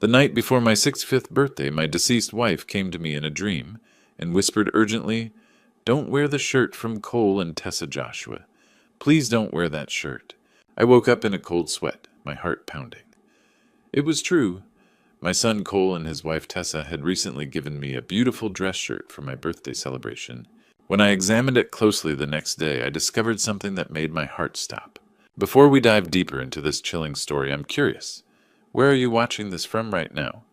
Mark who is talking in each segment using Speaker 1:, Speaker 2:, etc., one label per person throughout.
Speaker 1: The night before my 65th birthday, my deceased wife came to me in a dream and whispered urgently, "Don't wear the shirt from Cole and Tessa Joshua. Please don't wear that shirt." I woke up in a cold sweat, my heart pounding. It was true. My son Cole and his wife Tessa had recently given me a beautiful dress shirt for my birthday celebration. When I examined it closely the next day, I discovered something that made my heart stop. Before we dive deeper into this chilling story, I'm curious. Where are you watching this from right now?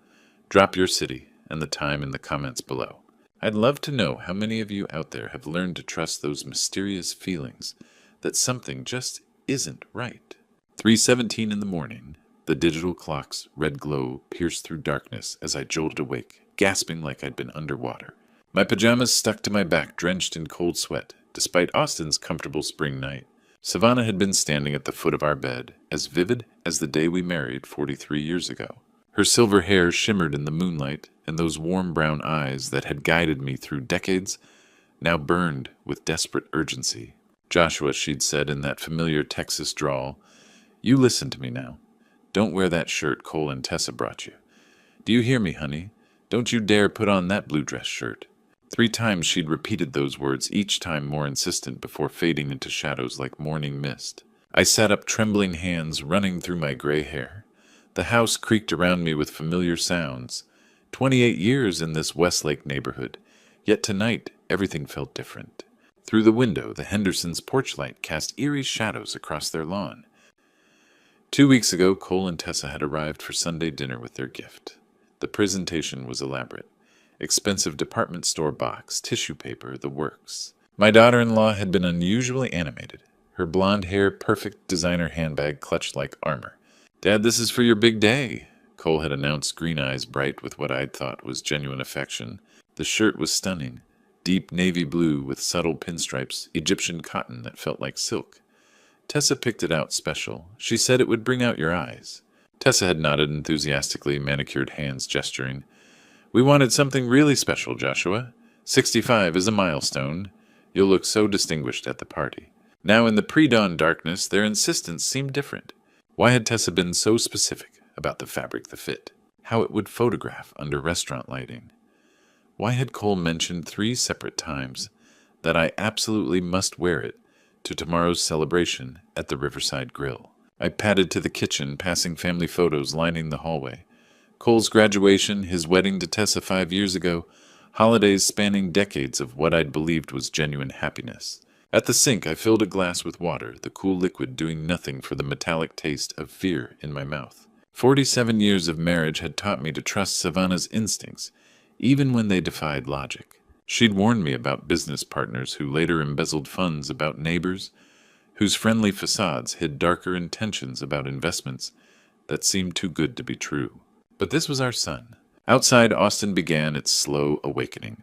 Speaker 1: Drop your city and the time in the comments below. I'd love to know how many of you out there have learned to trust those mysterious feelings that something just isn't right. 3:17 in the morning. The digital clock's red glow pierced through darkness as I jolted awake, gasping like I'd been underwater. My pajamas stuck to my back, drenched in cold sweat, despite Austin's comfortable spring night. Savannah had been standing at the foot of our bed, as vivid as the day we married 43 years ago. Her silver hair shimmered in the moonlight, and those warm brown eyes that had guided me through decades now burned with desperate urgency. "Joshua," she'd said in that familiar Texas drawl, "you listen to me now. Don't wear that shirt Cole and Tessa brought you. Do you hear me, honey? Don't you dare put on that blue dress shirt." 3 times she'd repeated those words, each time more insistent before fading into shadows like morning mist. I sat up, trembling hands running through my gray hair. The house creaked around me with familiar sounds. 28 years in this Westlake neighborhood, yet tonight everything felt different. Through the window, the Hendersons' porch light cast eerie shadows across their lawn. 2 weeks ago, Cole and Tessa had arrived for Sunday dinner with their gift. The presentation was elaborate. Expensive department store box, tissue paper, the works. My daughter-in-law had been unusually animated. Her blonde hair, perfect designer handbag clutched like armor. "Dad, this is for your big day," Cole had announced, green eyes bright with what I'd thought was genuine affection. The shirt was stunning. Deep navy blue with subtle pinstripes, Egyptian cotton that felt like silk. Tessa picked it out special. She said it would bring out your eyes. Tessa had nodded enthusiastically, manicured hands gesturing. "We wanted something really special, Joshua. 65 is a milestone. You'll look so distinguished at the party." Now in the pre-dawn darkness, their insistence seemed different. Why had Tessa been so specific about the fabric, the fit, how it would photograph under restaurant lighting? Why had Cole mentioned 3 separate times that I absolutely must wear it to tomorrow's celebration at the Riverside Grill? I padded to the kitchen, passing family photos lining the hallway. Cole's graduation, his wedding to Tessa 5 years ago, holidays spanning decades of what I'd believed was genuine happiness. At the sink, I filled a glass with water, the cool liquid doing nothing for the metallic taste of fear in my mouth. 47 years of marriage had taught me to trust Savannah's instincts, even when they defied logic. She'd warned me about business partners who later embezzled funds, about neighbors whose friendly facades hid darker intentions, about investments that seemed too good to be true. But this was our son. Outside, Austin began its slow awakening.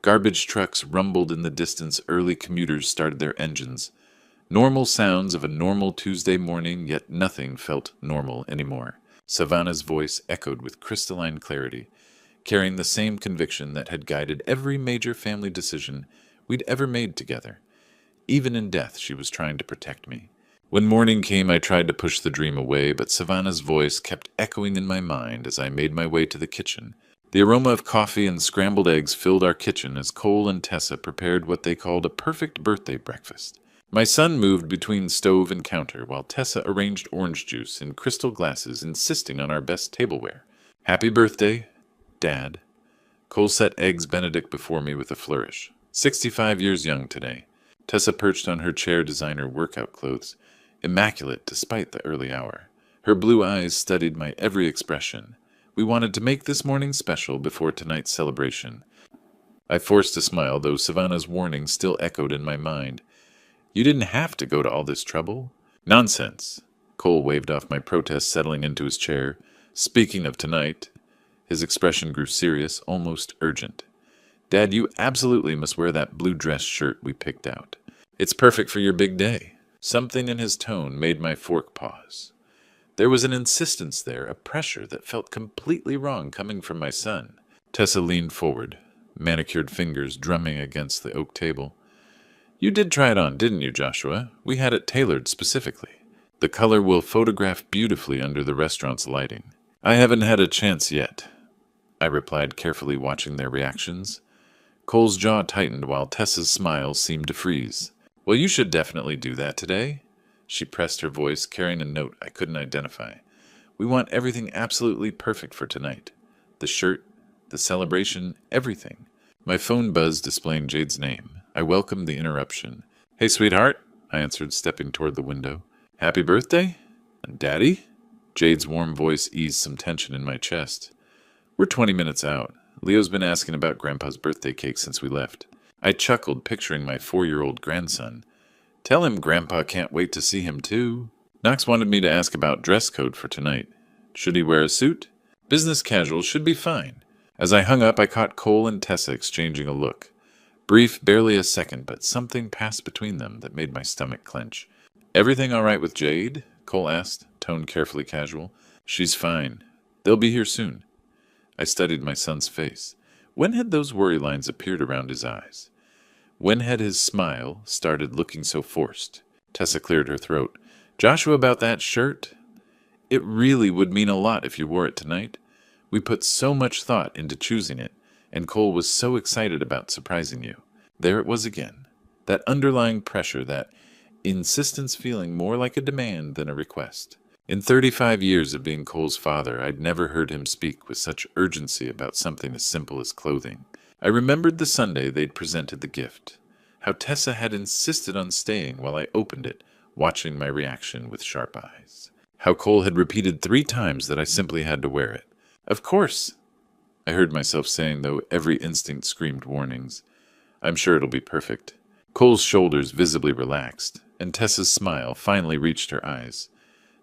Speaker 1: Garbage trucks rumbled in the distance, early commuters started their engines. Normal sounds of a normal Tuesday morning, yet nothing felt normal anymore. Savannah's voice echoed with crystalline clarity, carrying the same conviction that had guided every major family decision we'd ever made together. Even in death, she was trying to protect me. When morning came, I tried to push the dream away, but Savannah's voice kept echoing in my mind as I made my way to the kitchen. The aroma of coffee and scrambled eggs filled our kitchen as Cole and Tessa prepared what they called a perfect birthday breakfast. My son moved between stove and counter, while Tessa arranged orange juice in crystal glasses, insisting on our best tableware. "Happy birthday, Dad." Cole set Eggs Benedict before me with a flourish. 65 years young today. Tessa perched on her chair, designer workout clothes, immaculate despite the early hour. Her blue eyes studied my every expression. We wanted to make this morning special before tonight's celebration. I forced a smile, though Savannah's warning still echoed in my mind. "You didn't have to go to all this trouble." "Nonsense." Cole waved off my protest, settling into his chair. "Speaking of tonight," his expression grew serious, almost urgent. "Dad, you absolutely must wear that blue dress shirt we picked out. It's perfect for your big day." Something in his tone made my fork pause. There was an insistence there, a pressure that felt completely wrong coming from my son. Tessa leaned forward, manicured fingers drumming against the oak table. "You did try it on, didn't you, Joshua? We had it tailored specifically. The color will photograph beautifully under the restaurant's lighting." I haven't had a chance yet, I replied, carefully watching their reactions. Cole's jaw tightened while Tessa's smile seemed to freeze. Well, you should definitely do that today. She pressed her voice, carrying a note I couldn't identify. We want everything absolutely perfect for tonight. The shirt, the celebration, everything. My phone buzzed, displaying Jade's name. I welcomed the interruption. Hey, sweetheart, I answered, stepping toward the window. Happy birthday? And Daddy? Jade's warm voice eased some tension in my chest. We're 20 minutes out. Leo's been asking about Grandpa's birthday cake since we left. I chuckled, picturing my 4-year-old grandson. Tell him Grandpa can't wait to see him, too. Knox wanted me to ask about dress code for tonight. Should he wear a suit? Business casual should be fine. As I hung up, I caught Cole and Tessa exchanging a look. Brief, barely a second, but something passed between them that made my stomach clench. Everything all right with Jade? Cole asked, tone carefully casual. She's fine. They'll be here soon. I studied my son's face. When had those worry lines appeared around his eyes? When had his smile started looking so forced? Tessa cleared her throat. Joshua, about that shirt? It really would mean a lot if you wore it tonight. We put so much thought into choosing it, and Cole was so excited about surprising you. There it was again. That underlying pressure, that insistence feeling more like a demand than a request. In 35 years of being Cole's father, I'd never heard him speak with such urgency about something as simple as clothing. I remembered the Sunday they'd presented the gift, how Tessa had insisted on staying while I opened it, watching my reaction with sharp eyes. How Cole had repeated 3 times that I simply had to wear it. Of course, I heard myself saying, though every instinct screamed warnings. I'm sure it'll be perfect. Cole's shoulders visibly relaxed, and Tessa's smile finally reached her eyes.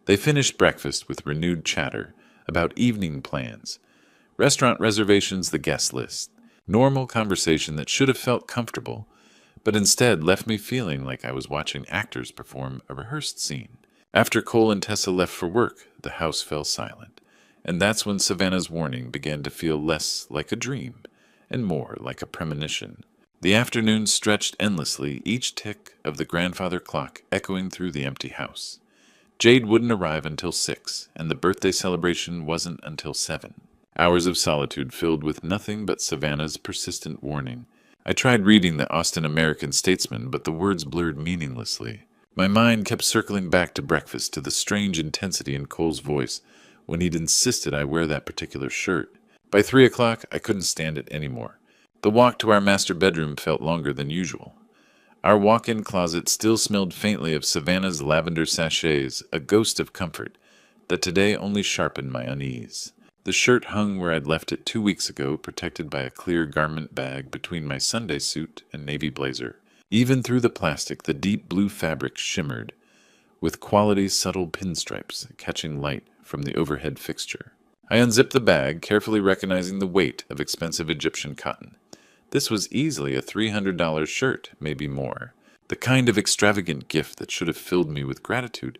Speaker 1: They finished breakfast with renewed chatter about evening plans, restaurant reservations, the guest list, normal conversation that should have felt comfortable, but instead left me feeling like I was watching actors perform a rehearsed scene. After Cole and Tessa left for work, the house fell silent, and that's when Savannah's warning began to feel less like a dream and more like a premonition. The afternoon stretched endlessly, each tick of the grandfather clock echoing through the empty house. Jade wouldn't arrive until 6, and the birthday celebration wasn't until 7. Hours of solitude filled with nothing but Savannah's persistent warning. I tried reading the Austin American Statesman, but the words blurred meaninglessly. My mind kept circling back to breakfast, to the strange intensity in Cole's voice when he'd insisted I wear that particular shirt. By 3 o'clock, I couldn't stand it anymore. The walk to our master bedroom felt longer than usual. Our walk-in closet still smelled faintly of Savannah's lavender sachets, a ghost of comfort that today only sharpened my unease. The shirt hung where I'd left it 2 weeks ago, protected by a clear garment bag between my Sunday suit and navy blazer. Even through the plastic, the deep blue fabric shimmered, with quality subtle pinstripes catching light from the overhead fixture. I unzipped the bag, carefully recognizing the weight of expensive Egyptian cotton. This was easily a $300 shirt, maybe more. The kind of extravagant gift that should have filled me with gratitude,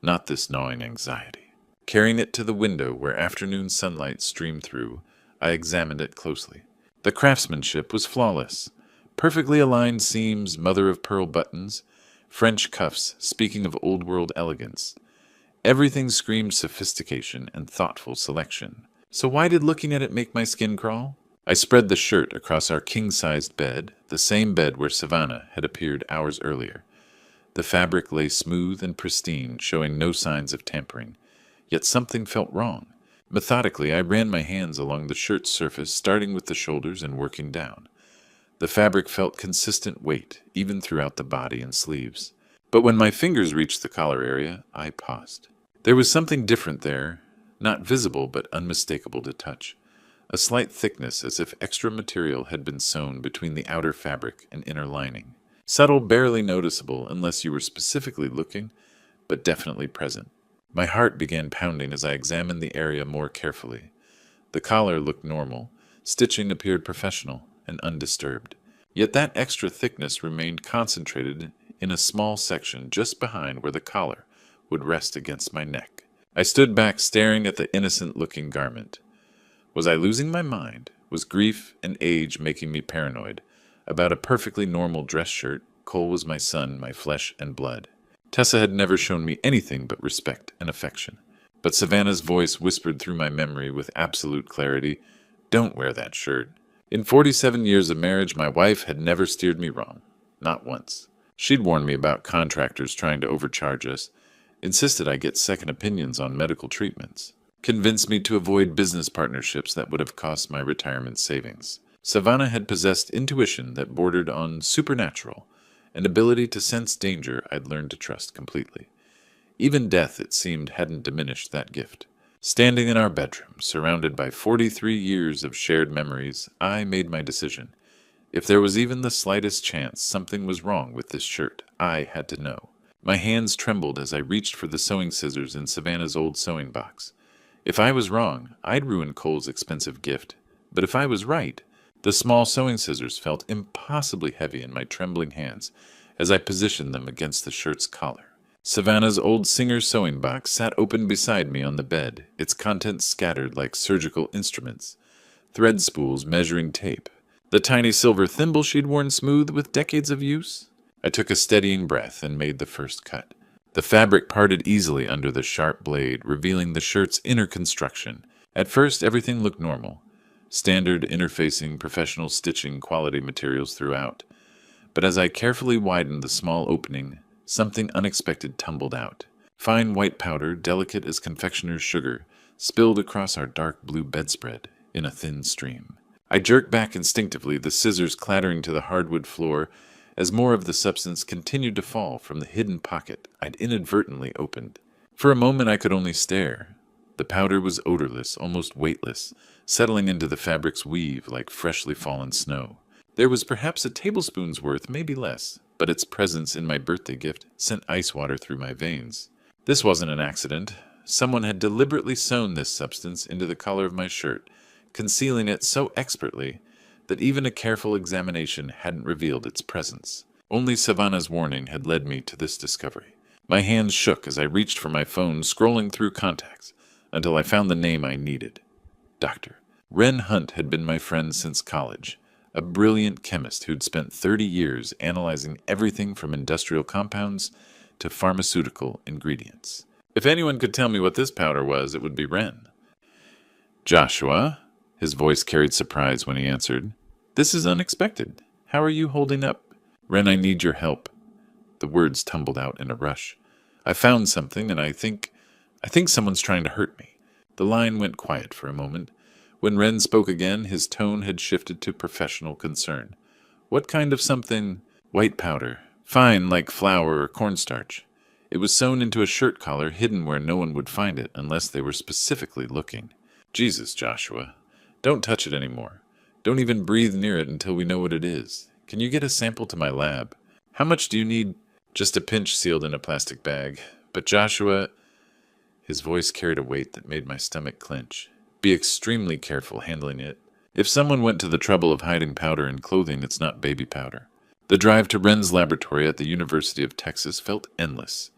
Speaker 1: not this gnawing anxiety. Carrying it to the window where afternoon sunlight streamed through, I examined it closely. The craftsmanship was flawless. Perfectly aligned seams, mother-of-pearl buttons, French cuffs speaking of old-world elegance. Everything screamed sophistication and thoughtful selection. So why did looking at it make my skin crawl? I spread the shirt across our king-sized bed, the same bed where Savannah had appeared hours earlier. The fabric lay smooth and pristine, showing no signs of tampering. Yet something felt wrong. Methodically, I ran my hands along the shirt's surface, starting with the shoulders and working down. The fabric felt consistent weight, even throughout the body and sleeves. But when my fingers reached the collar area, I paused. There was something different there, not visible but unmistakable to touch. A slight thickness, as if extra material had been sewn between the outer fabric and inner lining. Subtle, barely noticeable unless you were specifically looking, but definitely present. My heart began pounding as I examined the area more carefully. The collar looked normal. Stitching appeared professional and undisturbed. Yet that extra thickness remained concentrated in a small section just behind where the collar would rest against my neck. I stood back, staring at the innocent-looking garment. Was I losing my mind? Was grief and age making me paranoid? About a perfectly normal dress shirt, Cole was my son, my flesh and blood. Tessa had never shown me anything but respect and affection. But Savannah's voice whispered through my memory with absolute clarity, "Don't wear that shirt." In 47 years of marriage, my wife had never steered me wrong. Not once. She'd warned me about contractors trying to overcharge us, insisted I get second opinions on medical treatments, convinced me to avoid business partnerships that would have cost my retirement savings. Savannah had possessed intuition that bordered on supernatural, an ability to sense danger I'd learned to trust completely. Even death, it seemed, hadn't diminished that gift. Standing in our bedroom, surrounded by 43 years of shared memories, I made my decision. If there was even the slightest chance something was wrong with this shirt, I had to know. My hands trembled as I reached for the sewing scissors in Savannah's old sewing box. If I was wrong, I'd ruin Cole's expensive gift. But if I was right, the small sewing scissors felt impossibly heavy in my trembling hands as I positioned them against the shirt's collar. Savannah's old Singer's sewing box sat open beside me on the bed, its contents scattered like surgical instruments, thread spools measuring tape, the tiny silver thimble she'd worn smooth with decades of use. I took a steadying breath and made the first cut. The fabric parted easily under the sharp blade, revealing the shirt's inner construction. At first, everything looked normal. Standard interfacing, professional stitching, quality materials throughout. But as I carefully widened the small opening, something unexpected tumbled out. Fine white powder, delicate as confectioner's sugar, spilled across our dark blue bedspread in a thin stream. I jerked back instinctively, the scissors clattering to the hardwood floor as more of the substance continued to fall from the hidden pocket I'd inadvertently opened. For a moment I could only stare. The powder was odorless, almost weightless, settling into the fabric's weave like freshly fallen snow. There was perhaps a tablespoon's worth, maybe less, but its presence in my birthday gift sent ice water through my veins. This wasn't an accident. Someone had deliberately sewn this substance into the collar of my shirt, concealing it so expertly that even a careful examination hadn't revealed its presence. Only Savannah's warning had led me to this discovery. My hands shook as I reached for my phone, scrolling through contacts, until I found the name I needed. Doctor. Wren Hunt had been my friend since college, a brilliant chemist who'd spent 30 years analyzing everything from industrial compounds to pharmaceutical ingredients. If anyone could tell me what this powder was, it would be Wren. "Joshua?" His voice carried surprise when he answered. "This is unexpected. How are you holding up?" "Wren, I need your help." The words tumbled out in a rush. "I found something, and I think someone's trying to hurt me." The line went quiet for a moment. When Wren spoke again, his tone had shifted to professional concern. "What kind of something?" "White powder. Fine, like flour or cornstarch. It was sewn into a shirt collar, hidden where no one would find it unless they were specifically looking." "Jesus, Joshua. Don't touch it anymore. Don't even breathe near it until we know what it is. Can you get a sample to my lab? How much do you need?" "Just a pinch sealed in a plastic bag. But Joshua—" His voice carried a weight that made my stomach clench. "Be extremely careful handling it. If someone went to the trouble of hiding powder in clothing, it's not baby powder." The drive to Wren's laboratory at the University of Texas felt endless,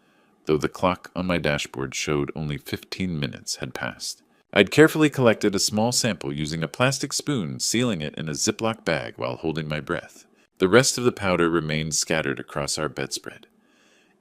Speaker 1: though the clock on my dashboard showed only 15 minutes had passed. I'd carefully collected a small sample using a plastic spoon, sealing it in a Ziploc bag while holding my breath. The rest of the powder remained scattered across our bedspread.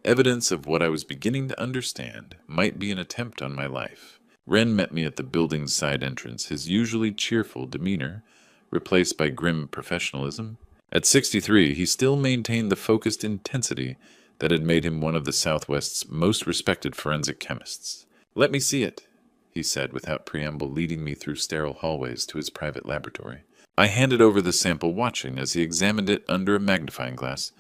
Speaker 1: Evidence of what I was beginning to understand might be an attempt on my life. Wren met me at the building's side entrance, his usually cheerful demeanor replaced by grim professionalism. At 63, he still maintained the focused intensity that had made him one of the Southwest's most respected forensic chemists. "Let me see it," he said without preamble, leading me through sterile hallways to his private laboratory. I handed over the sample, watching as he examined it under a magnifying glass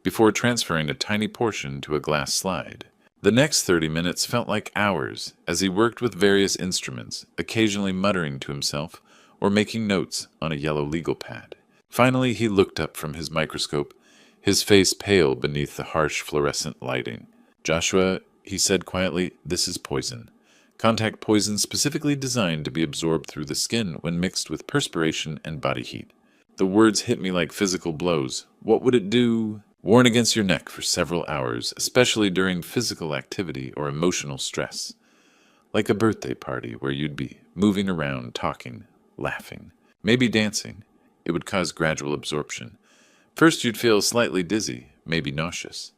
Speaker 1: before transferring a tiny portion to a glass slide. The next 30 minutes felt like hours as he worked with various instruments, occasionally muttering to himself or making notes on a yellow legal pad. Finally, he looked up from his microscope, his face pale beneath the harsh fluorescent lighting. "Joshua," he said quietly, "this is poison. Contact poison specifically designed to be absorbed through the skin when mixed with perspiration and body heat." The words hit me like physical blows. "What would it do?" "Worn against your neck for several hours, especially during physical activity or emotional stress. Like a birthday party where you'd be moving around, talking, laughing, maybe dancing. It would cause gradual absorption. First you'd feel slightly dizzy, maybe nauseous.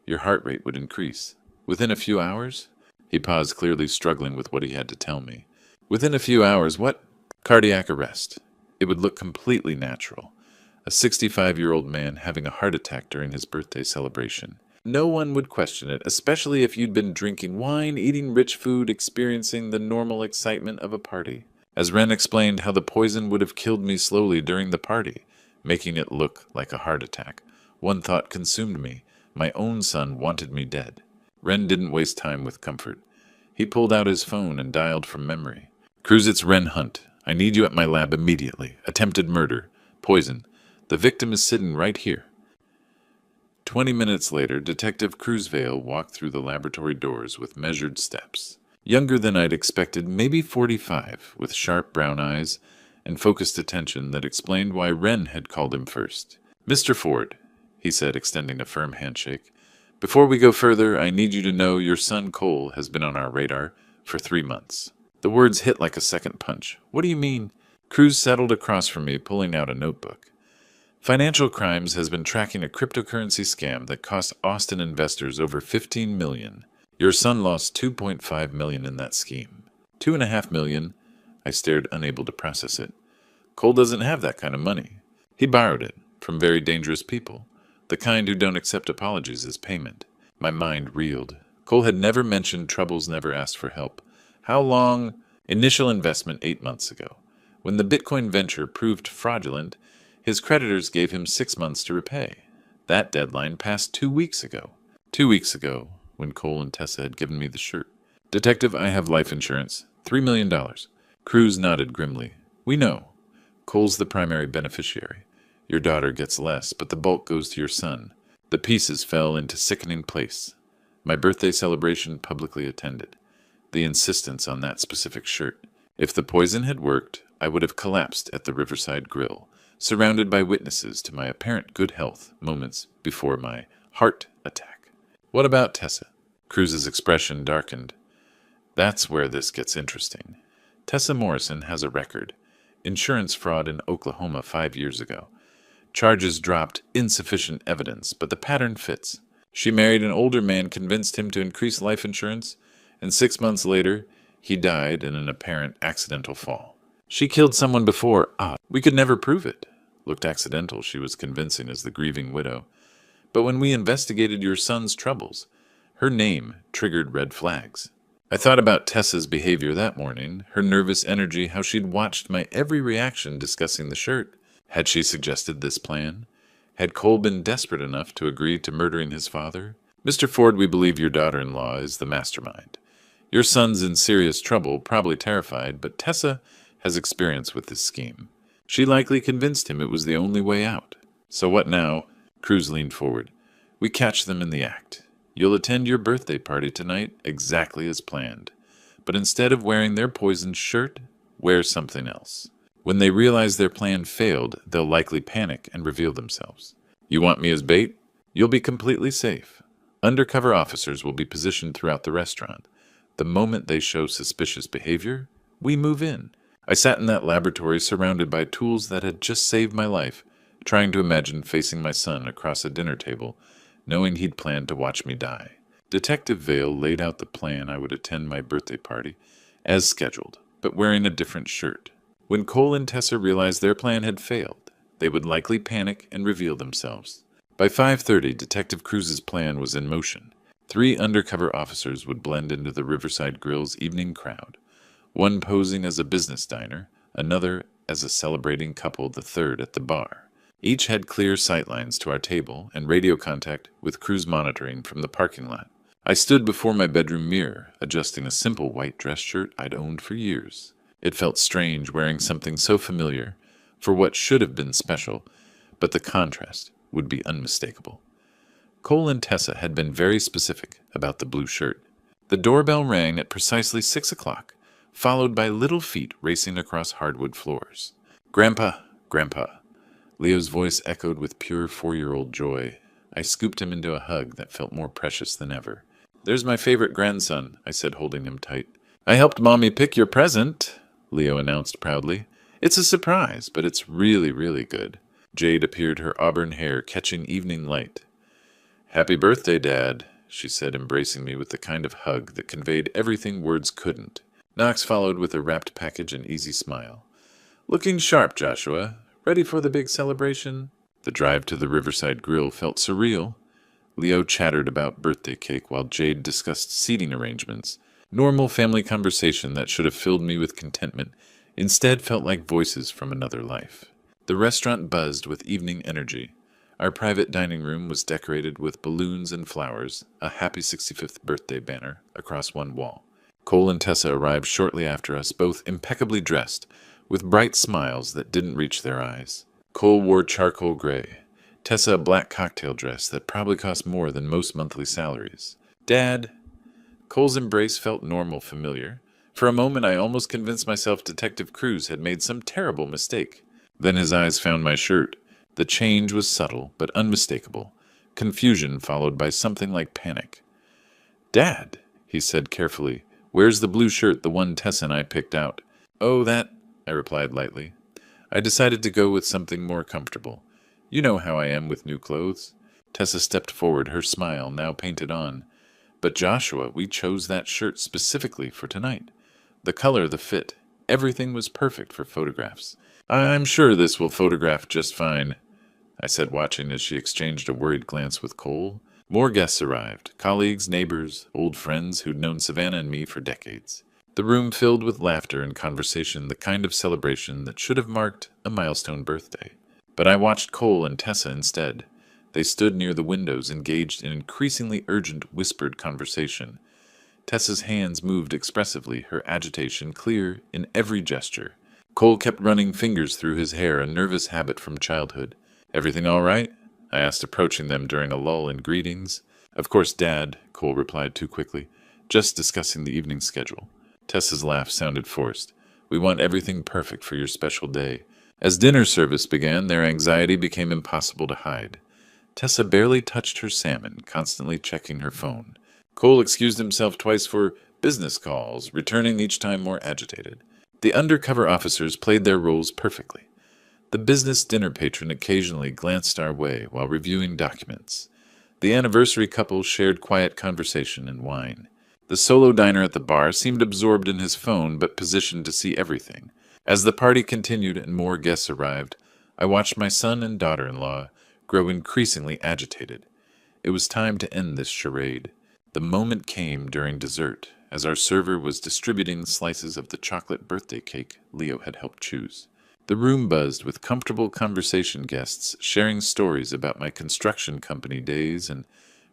Speaker 1: Your heart rate would increase. Within a few hours, He paused, clearly struggling with what he had to tell me. Within a few hours, what? Cardiac arrest. It would look completely natural. A 65-year-old man having a heart attack during his birthday celebration. No one would question it, especially if you'd been drinking wine, eating rich food, experiencing the normal excitement of a party. As Ren explained how the poison would have killed me slowly during the party, making it look like a heart attack, one thought consumed me. My own son wanted me dead. Ren didn't waste time with comfort. He pulled out his phone and dialed from memory. Cruz, it's Ren Hunt. I need you at my lab immediately. Attempted murder. Poison. The victim is sitting right here. 20 minutes later, Detective Cruzvale walked through the laboratory doors with measured steps. Younger than I'd expected, maybe 45, with sharp brown eyes and focused attention that explained why Ren had called him first. Mr. Ford, he said, extending a firm handshake. Before we go further, I need you to know your son Cole has been on our radar for 3 months. The words hit like a second punch. What do you mean? Cruz settled across from me, pulling out a notebook. Financial Crimes has been tracking a cryptocurrency scam that cost Austin investors over $15 million. Your son lost $2.5 million in that scheme. $2.5 million. I stared, unable to process it. Cole doesn't have that kind of money. He borrowed it from very dangerous people, the kind who don't accept apologies as payment. My mind reeled. Cole had never mentioned troubles, never asked for help. How long? Initial investment 8 months ago. When the Bitcoin venture proved fraudulent, his creditors gave him 6 months to repay. That deadline passed 2 weeks ago. 2 weeks ago, when Cole and Tessa had given me the shirt. Detective, I have life insurance. $3 million. Cruz nodded grimly. We know. Cole's the primary beneficiary. Your daughter gets less, but the bulk goes to your son. The pieces fell into sickening place. My birthday celebration publicly attended. The insistence on that specific shirt. If the poison had worked, I would have collapsed at the Riverside Grill, surrounded by witnesses to my apparent good health moments before my heart attack. What about Tessa? Cruz's expression darkened. That's where this gets interesting. Tessa Morrison has a record. Insurance fraud in Oklahoma 5 years ago. Charges dropped, insufficient evidence, but the pattern fits. She married an older man, convinced him to increase life insurance, and 6 months later, he died in an apparent accidental fall. She killed someone before. We could never prove it. Looked accidental, she was convincing as the grieving widow. But when we investigated your son's troubles, her name triggered red flags. I thought about Tessa's behavior that morning, her nervous energy, how she'd watched my every reaction discussing the shirt. Had she suggested this plan? Had Cole been desperate enough to agree to murdering his father? Mr. Ford, we believe your daughter-in-law is the mastermind. Your son's in serious trouble, probably terrified, but Tessa has experience with this scheme. She likely convinced him it was the only way out. So what now? Cruz leaned forward. We catch them in the act. You'll attend your birthday party tonight exactly as planned. But instead of wearing their poisoned shirt, wear something else. When they realize their plan failed, they'll likely panic and reveal themselves. You want me as bait? You'll be completely safe. Undercover officers will be positioned throughout the restaurant. The moment they show suspicious behavior, we move in. I sat in that laboratory surrounded by tools that had just saved my life, trying to imagine facing my son across a dinner table, knowing he'd planned to watch me die. Detective Vale laid out the plan I would attend my birthday party, as scheduled, but wearing a different shirt. When Cole and Tessa realized their plan had failed, they would likely panic and reveal themselves. By 5:30, Detective Cruz's plan was in motion. 3 undercover officers would blend into the Riverside Grill's evening crowd, one posing as a business diner, another as a celebrating couple, the third at the bar. Each had clear sightlines to our table and radio contact with Cruz monitoring from the parking lot. I stood before my bedroom mirror, adjusting a simple white dress shirt I'd owned for years. It felt strange wearing something so familiar for what should have been special, but the contrast would be unmistakable. Cole and Tessa had been very specific about the blue shirt. The doorbell rang at precisely 6 o'clock, followed by little feet racing across hardwood floors. Grandpa, Grandpa. Leo's voice echoed with pure 4-year-old joy. I scooped him into a hug that felt more precious than ever. There's my favorite grandson, I said, holding him tight. I helped Mommy pick your present, Leo announced proudly. It's a surprise, but it's really, really good. Jade appeared, her auburn hair catching evening light. Happy birthday, Dad, she said, embracing me with the kind of hug that conveyed everything words couldn't. Knox followed with a wrapped package and easy smile. Looking sharp, Joshua. Ready for the big celebration? The drive to the Riverside Grill felt surreal. Leo chattered about birthday cake while Jade discussed seating arrangements. Normal family conversation that should have filled me with contentment instead felt like voices from another life. The restaurant buzzed with evening energy. Our private dining room was decorated with balloons and flowers, a happy 65th birthday banner across one wall. Cole and Tessa arrived shortly after us, both impeccably dressed, with bright smiles that didn't reach their eyes. Cole wore charcoal gray, Tessa a black cocktail dress that probably cost more than most monthly salaries. Dad! Cole's embrace felt normal, familiar. For a moment I almost convinced myself Detective Cruz had made some terrible mistake. Then his eyes found my shirt. The change was subtle, but unmistakable. Confusion followed by something like panic. Dad, he said carefully, where's the blue shirt, the one Tessa and I picked out? Oh, that, I replied lightly. I decided to go with something more comfortable. You know how I am with new clothes. Tessa stepped forward, her smile now painted on. But Joshua, we chose that shirt specifically for tonight. The color, the fit, everything was perfect for photographs. I'm sure this will photograph just fine, I said, watching as she exchanged a worried glance with Cole. More guests arrived, colleagues, neighbors, old friends who'd known Savannah and me for decades. The room filled with laughter and conversation, the kind of celebration that should have marked a milestone birthday. But I watched Cole and Tessa instead. They stood near the windows, engaged in increasingly urgent, whispered conversation. Tessa's hands moved expressively, her agitation clear in every gesture. Cole kept running fingers through his hair, a nervous habit from childhood. Everything all right? I asked, approaching them during a lull in greetings. Of course, Dad, Cole replied too quickly. Just discussing the evening schedule. Tessa's laugh sounded forced. We want everything perfect for your special day. As dinner service began, their anxiety became impossible to hide. Tessa barely touched her salmon, constantly checking her phone. Cole excused himself twice for business calls, returning each time more agitated. The undercover officers played their roles perfectly. The business dinner patron occasionally glanced our way while reviewing documents. The anniversary couple shared quiet conversation and wine. The solo diner at the bar seemed absorbed in his phone but positioned to see everything. As the party continued and more guests arrived, I watched my son and daughter-in-law grow increasingly agitated. It was time to end this charade. The moment came during dessert, as our server was distributing slices of the chocolate birthday cake Leo had helped choose. The room buzzed with comfortable conversation guests sharing stories about my construction company days and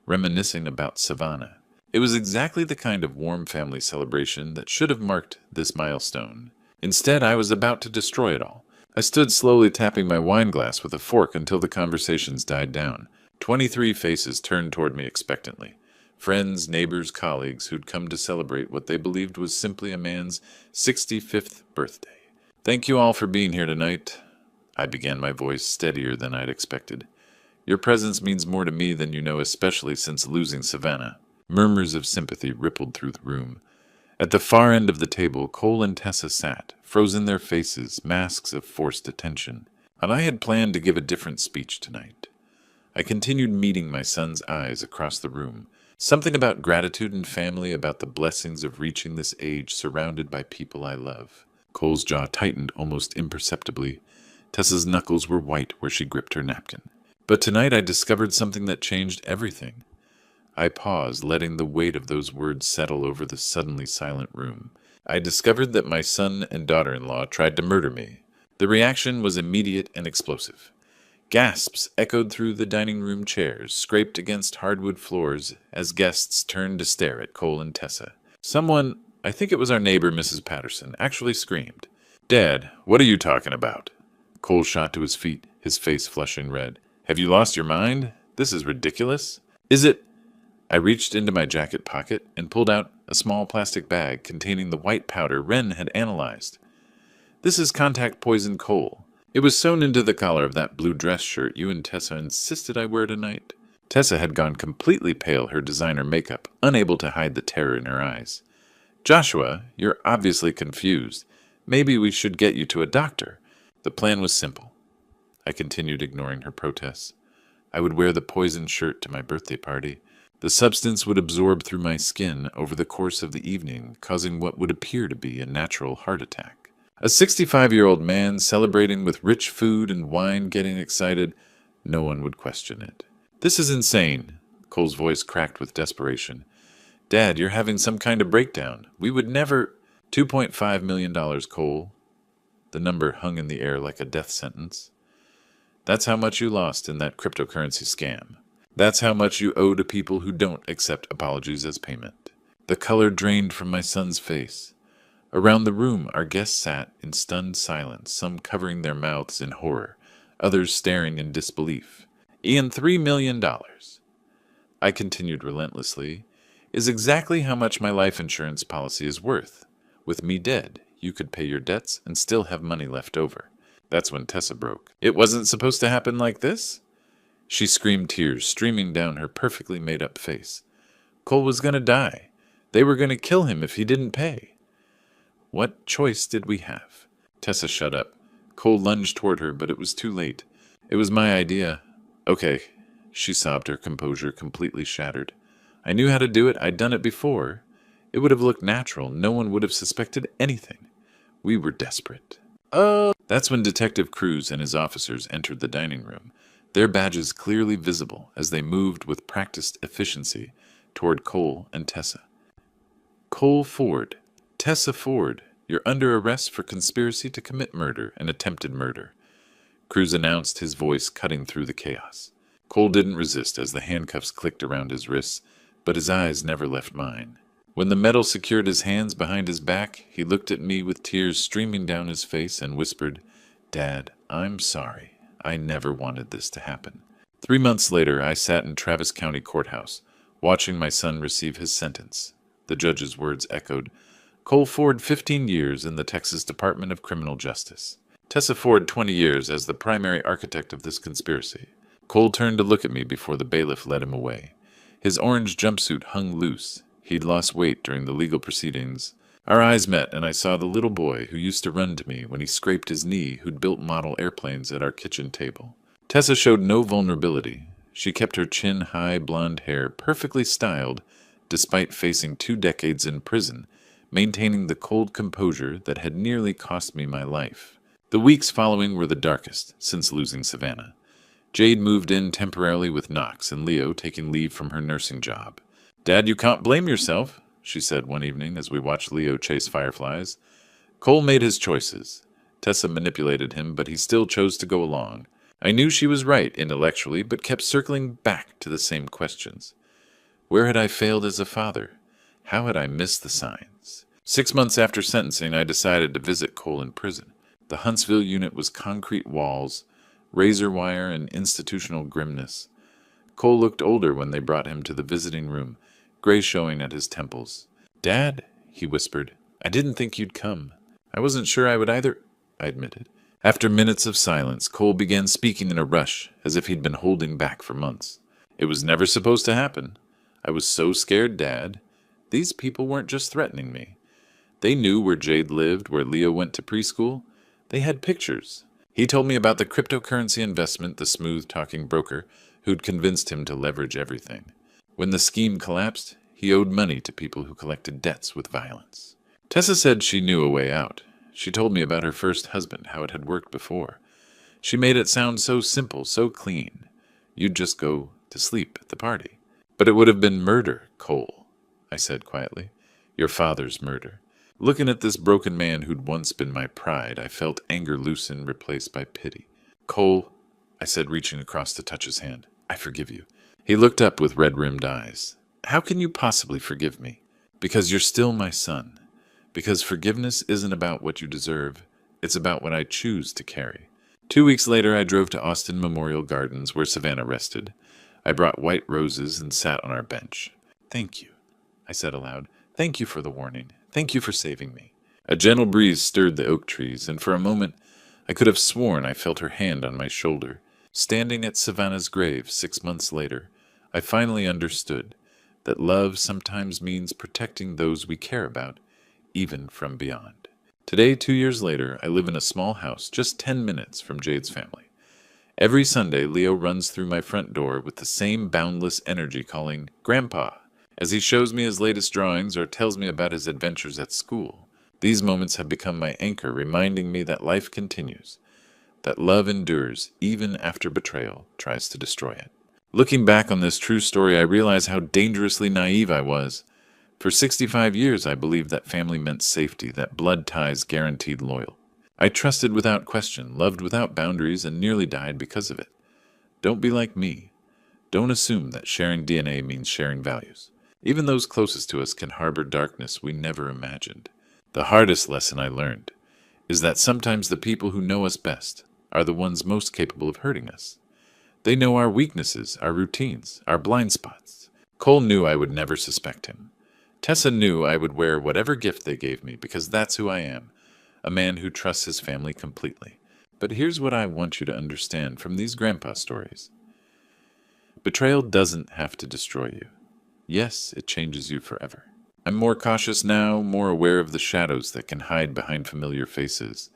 Speaker 1: reminiscing about Savannah. It was exactly the kind of warm family celebration that should have marked this milestone. Instead, I was about to destroy it all. I stood slowly tapping my wine glass with a fork until the conversations died down. 23 faces turned toward me expectantly. Friends, neighbors, colleagues who'd come to celebrate what they believed was simply a man's 65th birthday. Thank you all for being here tonight. I began, my voice steadier than I'd expected. Your presence means more to me than you know, especially since losing Savannah. Murmurs of sympathy rippled through the room. At the far end of the table, Cole and Tessa sat, frozen their faces, masks of forced attention. And I had planned to give a different speech tonight. I continued meeting my son's eyes across the room. Something about gratitude and family, about the blessings of reaching this age surrounded by people I love. Cole's jaw tightened almost imperceptibly. Tessa's knuckles were white where she gripped her napkin. But tonight I discovered something that changed everything. I paused, letting the weight of those words settle over the suddenly silent room. I discovered that my son and daughter-in-law tried to murder me. The reaction was immediate and explosive. Gasps echoed through the dining room chairs, scraped against hardwood floors as guests turned to stare at Cole and Tessa. Someone, I think it was our neighbor, Mrs. Patterson, actually screamed. Dad, what are you talking about? Cole shot to his feet, his face flushing red. Have you lost your mind? This is ridiculous. Is it? I reached into my jacket pocket and pulled out a small plastic bag containing the white powder Wren had analyzed. This is contact poison coal. It was sewn into the collar of that blue dress shirt you and Tessa insisted I wear tonight. Tessa had gone completely pale, her designer makeup, unable to hide the terror in her eyes. Joshua, you're obviously confused. Maybe we should get you to a doctor. The plan was simple. I continued, ignoring her protests. I would wear the poison shirt to my birthday party. The substance would absorb through my skin over the course of the evening, causing what would appear to be a natural heart attack. A 65-year-old man celebrating with rich food and wine getting excited, no one would question it. This is insane. Cole's voice cracked with desperation. Dad, you're having some kind of breakdown. We would never... $2.5 million, Cole. The number hung in the air like a death sentence. That's how much you lost in that cryptocurrency scam. That's how much you owe to people who don't accept apologies as payment. The color drained from my son's face. Around the room, our guests sat in stunned silence, some covering their mouths in horror, others staring in disbelief. Ian, $3 million, I continued relentlessly, is exactly how much my life insurance policy is worth. With me dead, you could pay your debts and still have money left over. That's when Tessa broke. It wasn't supposed to happen like this? She screamed, tears streaming down her perfectly made-up face. Cole was going to die. They were going to kill him if he didn't pay. What choice did we have? Tessa shut up. Cole lunged toward her, but it was too late. It was my idea. Okay, she sobbed, her composure completely shattered. I knew how to do it. I'd done it before. It would have looked natural. No one would have suspected anything. We were desperate. Oh! That's when Detective Cruz and his officers entered the dining room, their badges clearly visible as they moved with practiced efficiency toward Cole and Tessa. Cole Ford. Tessa Ford, you're under arrest for conspiracy to commit murder and attempted murder, Cruz announced, his voice cutting through the chaos. Cole didn't resist as the handcuffs clicked around his wrists, but his eyes never left mine. When the metal secured his hands behind his back, he looked at me with tears streaming down his face and whispered, Dad, I'm sorry. I never wanted this to happen. 3 months later, I sat in Travis County Courthouse, watching my son receive his sentence. The judge's words echoed, Cole Ford, 15 years in the Texas Department of Criminal Justice. Tessa Ford, 20 years as the primary architect of this conspiracy. Cole turned to look at me before the bailiff led him away. His orange jumpsuit hung loose. He'd lost weight during the legal proceedings. Our eyes met, and I saw the little boy who used to run to me when he scraped his knee, who'd built model airplanes at our kitchen table. Tessa showed no vulnerability. She kept her chin-high blonde hair perfectly styled, despite facing 2 decades in prison, maintaining the cold composure that had nearly cost me my life. The weeks following were the darkest, since losing Savannah. Jade moved in temporarily with Knox and Leo taking leave from her nursing job. Dad, you can't blame yourself, she said one evening as we watched Leo chase fireflies. Cole made his choices. Tessa manipulated him, but he still chose to go along. I knew she was right intellectually, but kept circling back to the same questions. Where had I failed as a father? How had I missed the signs? 6 months after sentencing, I decided to visit Cole in prison. The Huntsville unit was concrete walls, razor wire, and institutional grimness. Cole looked older when they brought him to the visiting room, gray showing at his temples. Dad, he whispered, I didn't think you'd come. I wasn't sure I would either, I admitted. After minutes of silence, Cole began speaking in a rush, as if he'd been holding back for months. It was never supposed to happen. I was so scared, Dad. These people weren't just threatening me. They knew where Jade lived, where Leo went to preschool. They had pictures. He told me about the cryptocurrency investment, the smooth-talking broker, who'd convinced him to leverage everything. When the scheme collapsed, he owed money to people who collected debts with violence. Tessa said she knew a way out. She told me about her first husband, how it had worked before. She made it sound so simple, so clean. You'd just go to sleep at the party. But it would have been murder, Cole, I said quietly. Your father's murder. Looking at this broken man who'd once been my pride, I felt anger loosen, replaced by pity. Cole, I said, reaching across to touch his hand, I forgive you. He looked up with red-rimmed eyes. How can you possibly forgive me? Because you're still my son. Because forgiveness isn't about what you deserve. It's about what I choose to carry. 2 weeks later, I drove to Austin Memorial Gardens, where Savannah rested. I brought white roses and sat on our bench. Thank you, I said aloud. Thank you for the warning. Thank you for saving me. A gentle breeze stirred the oak trees, and for a moment I could have sworn I felt her hand on my shoulder. Standing at Savannah's grave 6 months later, I finally understood that love sometimes means protecting those we care about, even from beyond. Today, 2 years later, I live in a small house just 10 minutes from Jade's family. Every Sunday, Leo runs through my front door with the same boundless energy calling, "Grandpa," as he shows me his latest drawings or tells me about his adventures at school. These moments have become my anchor, reminding me that life continues, that love endures even after betrayal tries to destroy it. Looking back on this true story, I realize how dangerously naive I was. For 65 years, I believed that family meant safety, that blood ties guaranteed loyalty. I trusted without question, loved without boundaries, and nearly died because of it. Don't be like me. Don't assume that sharing DNA means sharing values. Even those closest to us can harbor darkness we never imagined. The hardest lesson I learned is that sometimes the people who know us best are the ones most capable of hurting us. They know our weaknesses, our routines, our blind spots. Cole knew I would never suspect him. Tessa knew I would wear whatever gift they gave me because that's who I am, a man who trusts his family completely. But here's what I want you to understand from these grandpa stories. Betrayal doesn't have to destroy you. Yes, it changes you forever. I'm more cautious now, more aware of the shadows that can hide behind familiar faces,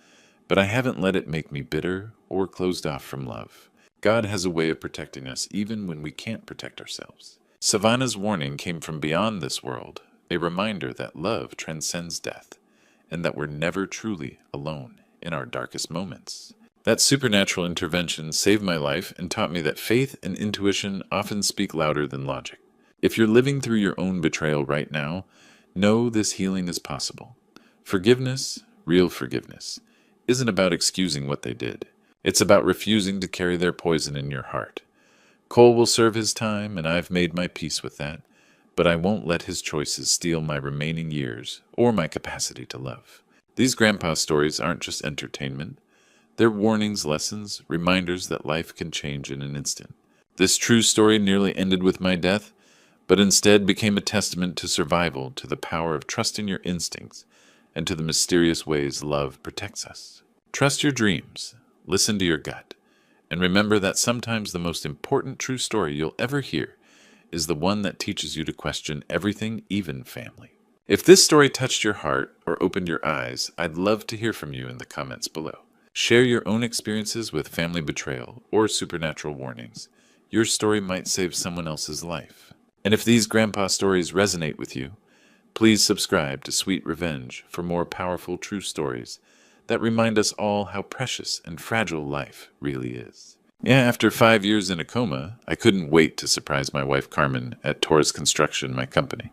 Speaker 1: but I haven't let it make me bitter or closed off from love. God has a way of protecting us even when we can't protect ourselves. Savannah's warning came from beyond this world, a reminder that love transcends death, and that we're never truly alone in our darkest moments. That supernatural intervention saved my life and taught me that faith and intuition often speak louder than logic. If you're living through your own betrayal right now, know this healing is possible. Forgiveness, real forgiveness, isn't about excusing what they did. It's about refusing to carry their poison in your heart. Cole will serve his time, and I've made my peace with that, but I won't let his choices steal my remaining years or my capacity to love. These grandpa stories aren't just entertainment. They're warnings, lessons, reminders that life can change in an instant. This true story nearly ended with my death, but instead became a testament to survival, to the power of trusting your instincts, and to the mysterious ways love protects us. Trust your dreams, listen to your gut, and remember that sometimes the most important true story you'll ever hear is the one that teaches you to question everything, even family. If this story touched your heart or opened your eyes, I'd love to hear from you in the comments below. Share your own experiences with family betrayal or supernatural warnings. Your story might save someone else's life. And if these grandpa stories resonate with you, please subscribe to Sweet Revenge for more powerful true stories that remind us all how precious and fragile life really is. Yeah, after 5 years in a coma, I couldn't wait to surprise my wife Carmen at Torres Construction, my company.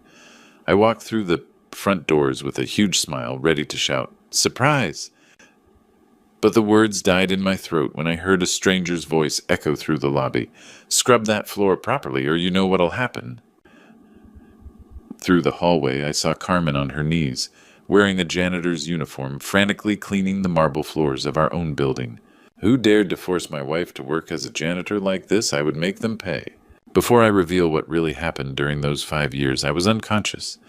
Speaker 1: I walked through the front doors with a huge smile, ready to shout, "Surprise!" But the words died in my throat when I heard a stranger's voice echo through the lobby. "Scrub that floor properly, or you know what'll happen." Through the hallway, I saw Carmen on her knees, wearing a janitor's uniform, frantically cleaning the marble floors of our own building. Who dared to force my wife to work as a janitor like this? I would make them pay. Before I reveal what really happened during those 5 years, I was unconscious.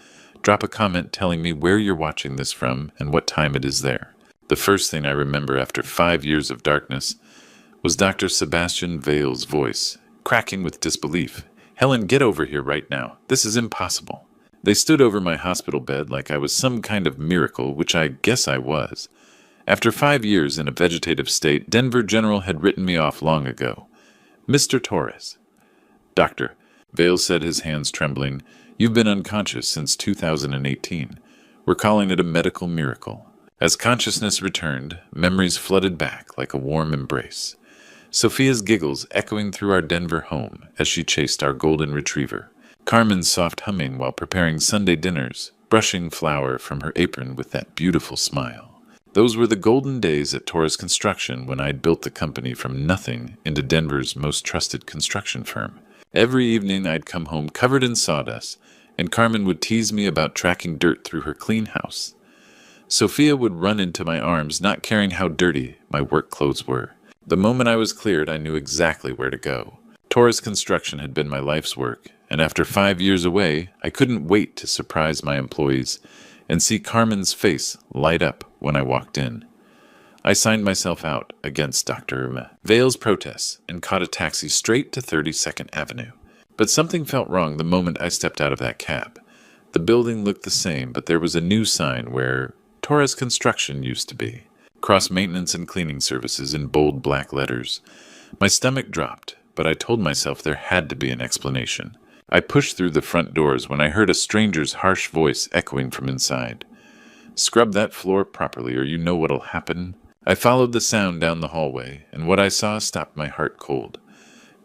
Speaker 1: Drop a comment telling me where you're watching this from and what time it is there. The first thing I remember after 5 years of darkness was Dr. Sebastian Vale's voice, cracking with disbelief. "Helen, get over here right now. This is impossible." They stood over my hospital bed like I was some kind of miracle, which I guess I was. After 5 years in a vegetative state, Denver General had written me off long ago. "Mr. Torres." "Doctor," Vale said, his hands trembling, "you've been unconscious since 2018. We're calling it a medical miracle." As consciousness returned, memories flooded back like a warm embrace. Sophia's giggles echoing through our Denver home as she chased our golden retriever. Carmen's soft humming while preparing Sunday dinners, brushing flour from her apron with that beautiful smile. Those were the golden days at Torres Construction when I'd built the company from nothing into Denver's most trusted construction firm. Every evening I'd come home covered in sawdust, and Carmen would tease me about tracking dirt through her clean house. Sophia would run into my arms, not caring how dirty my work clothes were. The moment I was cleared, I knew exactly where to go. Torres Construction had been my life's work, and after 5 years away, I couldn't wait to surprise my employees and see Carmen's face light up when I walked in. I signed myself out against Dr. Vale's protests and caught a taxi straight to 32nd Avenue. But something felt wrong the moment I stepped out of that cab. The building looked the same, but there was a new sign where Torres Construction used to be. Cross maintenance and cleaning services in bold black letters. My stomach dropped, but I told myself there had to be an explanation. I pushed through the front doors when I heard a stranger's harsh voice echoing from inside. "Scrub that floor properly or you know what'll happen." I followed the sound down the hallway, and what I saw stopped my heart cold.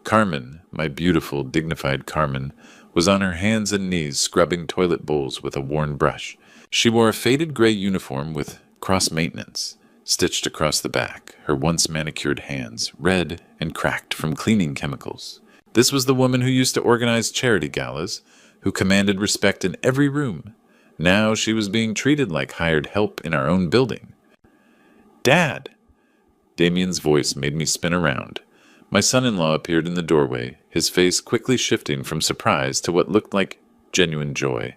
Speaker 1: Carmen, my beautiful, dignified Carmen, was on her hands and knees scrubbing toilet bowls with a worn brush. She wore a faded gray uniform with cross maintenance stitched across the back, her once manicured hands red and cracked from cleaning chemicals. This was the woman who used to organize charity galas, who commanded respect in every room. Now she was being treated like hired help in our own building. "Dad!" Damien's voice made me spin around. My son-in-law appeared in the doorway, his face quickly shifting from surprise to what looked like genuine joy.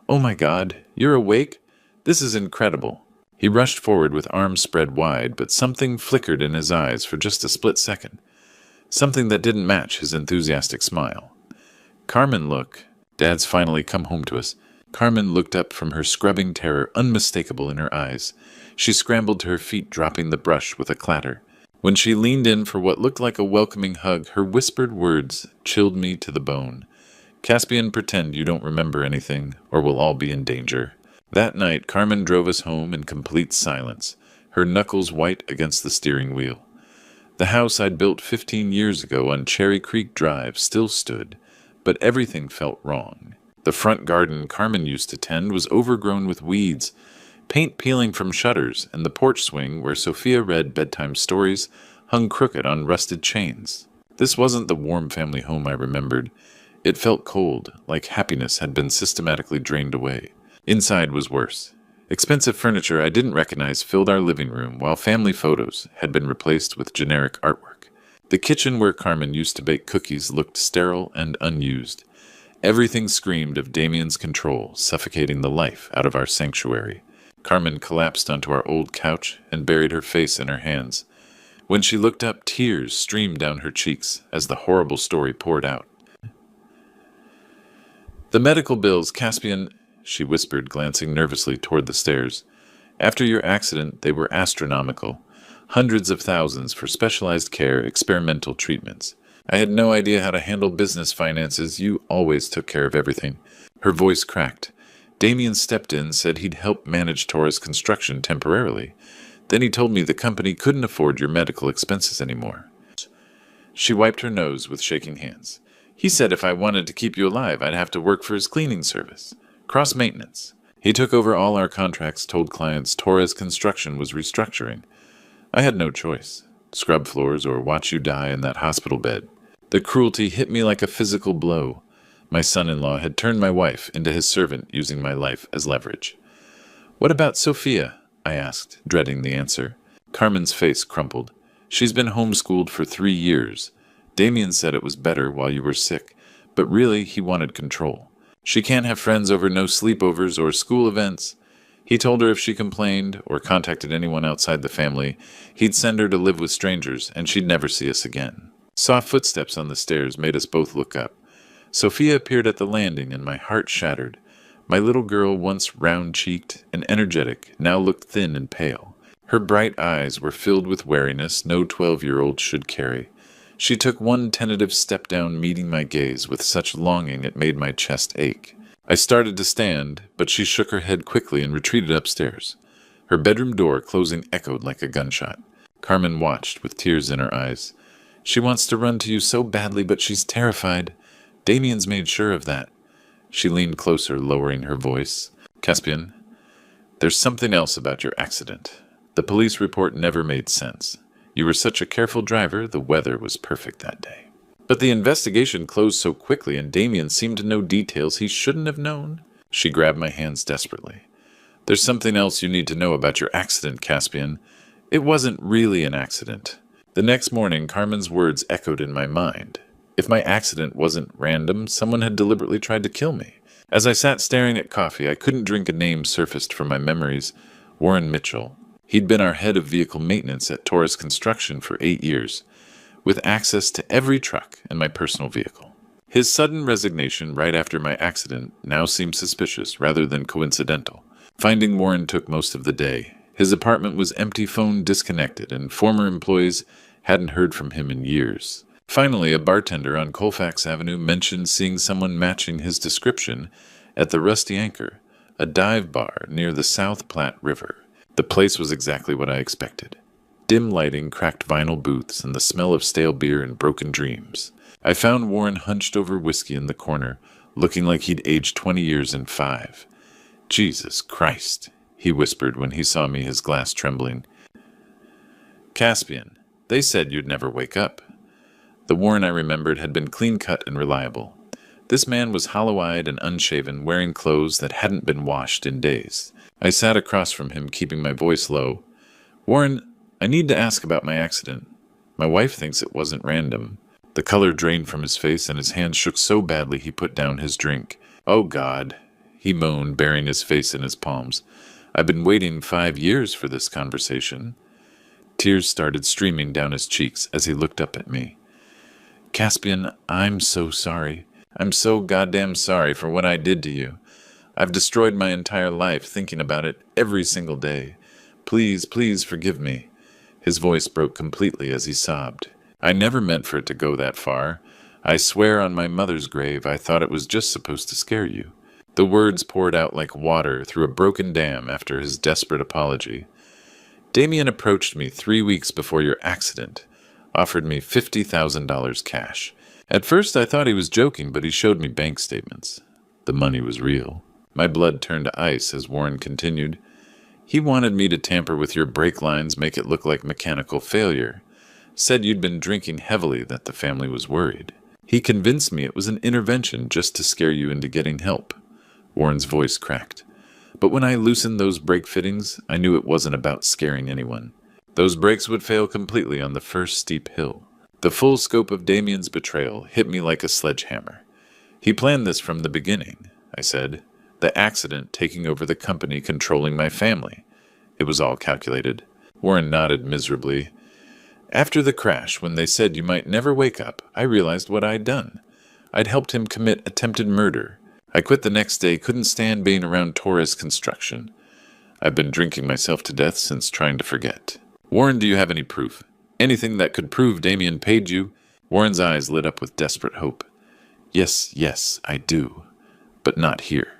Speaker 1: "Oh my God, you're awake? This is incredible." He rushed forward with arms spread wide, but something flickered in his eyes for just a split second. Something that didn't match his enthusiastic smile. "Carmen, look. Dad's finally come home to us." Carmen looked up from her scrubbing terror, unmistakable in her eyes. She scrambled to her feet, dropping the brush with a clatter. When she leaned in for what looked like a welcoming hug, her whispered words chilled me to the bone. "Caspian, pretend you don't remember anything, or we'll all be in danger." That night, Carmen drove us home in complete silence, her knuckles white against the steering wheel. The house I'd built 15 years ago on Cherry Creek Drive still stood, but everything felt wrong. The front garden Carmen used to tend was overgrown with weeds, paint peeling from shutters, and the porch swing where Sophia read bedtime stories hung crooked on rusted chains. This wasn't the warm family home I remembered. It felt cold, like happiness had been systematically drained away. Inside was worse. Expensive furniture I didn't recognize filled our living room, while family photos had been replaced with generic artwork. The kitchen where Carmen used to bake cookies looked sterile and unused. Everything screamed of Damien's control, suffocating the life out of our sanctuary. Carmen collapsed onto our old couch and buried her face in her hands. When she looked up, tears streamed down her cheeks as the horrible story poured out. "The medical bills, Caspian," she whispered, glancing nervously toward the stairs. "After your accident, they were astronomical. Hundreds of thousands for specialized care, experimental treatments. I had no idea how to handle business finances. You always took care of everything." Her voice cracked. "Damien stepped in, said he'd help manage Torres Construction temporarily. Then he told me the company couldn't afford your medical expenses anymore." She wiped her nose with shaking hands. "He said if I wanted to keep you alive, I'd have to work for his cleaning service. Cross-maintenance. He took over all our contracts, told clients Torres Construction was restructuring. I had no choice. Scrub floors or watch you die in that hospital bed. The cruelty hit me like a physical blow. My son-in-law had turned my wife into his servant, using my life as leverage." "What about Sophia?" I asked, dreading the answer. Carmen's face crumpled. "She's been homeschooled for 3 years. Damien said it was better while you were sick, but really he wanted control. She can't have friends over no sleepovers or school events. He told her if she complained or contacted anyone outside the family, he'd send her to live with strangers and she'd never see us again." Soft footsteps on the stairs made us both look up. Sophia appeared at the landing and my heart shattered. My little girl, once round-cheeked and energetic, now looked thin and pale. Her bright eyes were filled with wariness no 12-year-old should carry. She took one tentative step down, meeting my gaze with such longing it made my chest ache. I started to stand, but she shook her head quickly and retreated upstairs. Her bedroom door closing echoed like a gunshot. Carmen watched with tears in her eyes. "She wants to run to you so badly, but she's terrified. Damien's made sure of that." She leaned closer, lowering her voice. "Caspian, there's something else about your accident. The police report never made sense. You were such a careful driver, the weather was perfect that day. But the investigation closed so quickly and Damien seemed to know details he shouldn't have known." She grabbed my hands desperately. "There's something else you need to know about your accident, Caspian. It wasn't really an accident." The next morning, Carmen's words echoed in my mind. If my accident wasn't random, someone had deliberately tried to kill me. As I sat staring at coffee, I couldn't drink a name surfaced from my memories. Warren Mitchell. He'd been our head of vehicle maintenance at Torres Construction for 8 years, with access to every truck and my personal vehicle. His sudden resignation right after my accident now seemed suspicious rather than coincidental. Finding Warren took most of the day. His apartment was empty, phone disconnected, and former employees Hadn't heard from him in years. Finally, a bartender on Colfax Avenue mentioned seeing someone matching his description at the Rusty Anchor, a dive bar near the South Platte River. The place was exactly what I expected. Dim lighting, cracked vinyl booths, and the smell of stale beer and broken dreams. I found Warren hunched over whiskey in the corner, looking like he'd aged 20 years in 5. "Jesus Christ," he whispered when he saw me, his glass trembling. "Caspian, they said you'd never wake up." The Warren I remembered had been clean-cut and reliable. This man was hollow-eyed and unshaven, wearing clothes that hadn't been washed in days. I sat across from him, keeping my voice low. "Warren, I need to ask about my accident. My wife thinks it wasn't random." The color drained from his face, and his hands shook so badly he put down his drink. "Oh, God," he moaned, burying his face in his palms. "I've been waiting 5 years for this conversation." Tears started streaming down his cheeks as he looked up at me. "Caspian, I'm so sorry. I'm so goddamn sorry for what I did to you. I've destroyed my entire life thinking about it every single day. Please, please forgive me." His voice broke completely as he sobbed. "I never meant for it to go that far. I swear on my mother's grave I thought it was just supposed to scare you." The words poured out like water through a broken dam after his desperate apology. "Damien approached me 3 weeks before your accident, offered me $50,000 cash. At first I thought he was joking, but he showed me bank statements. The money was real." My blood turned to ice as Warren continued. "He wanted me to tamper with your brake lines, make it look like mechanical failure. Said you'd been drinking heavily, that the family was worried. He convinced me it was an intervention just to scare you into getting help." Warren's voice cracked. "But when I loosened those brake fittings, I knew it wasn't about scaring anyone. Those brakes would fail completely on the first steep hill. The full scope of Damien's betrayal hit me like a sledgehammer. He planned this from the beginning," I said. "The accident taking over the company, controlling my family. It was all calculated." Warren nodded miserably. "After the crash, when they said you might never wake up, I realized what I'd done. I'd helped him commit attempted murder. I quit the next day, couldn't stand being around Torres Construction. I've been drinking myself to death since, trying to forget." "Warren, do you have any proof? Anything that could prove Damien paid you?" Warren's eyes lit up with desperate hope. Yes, I do. But not here."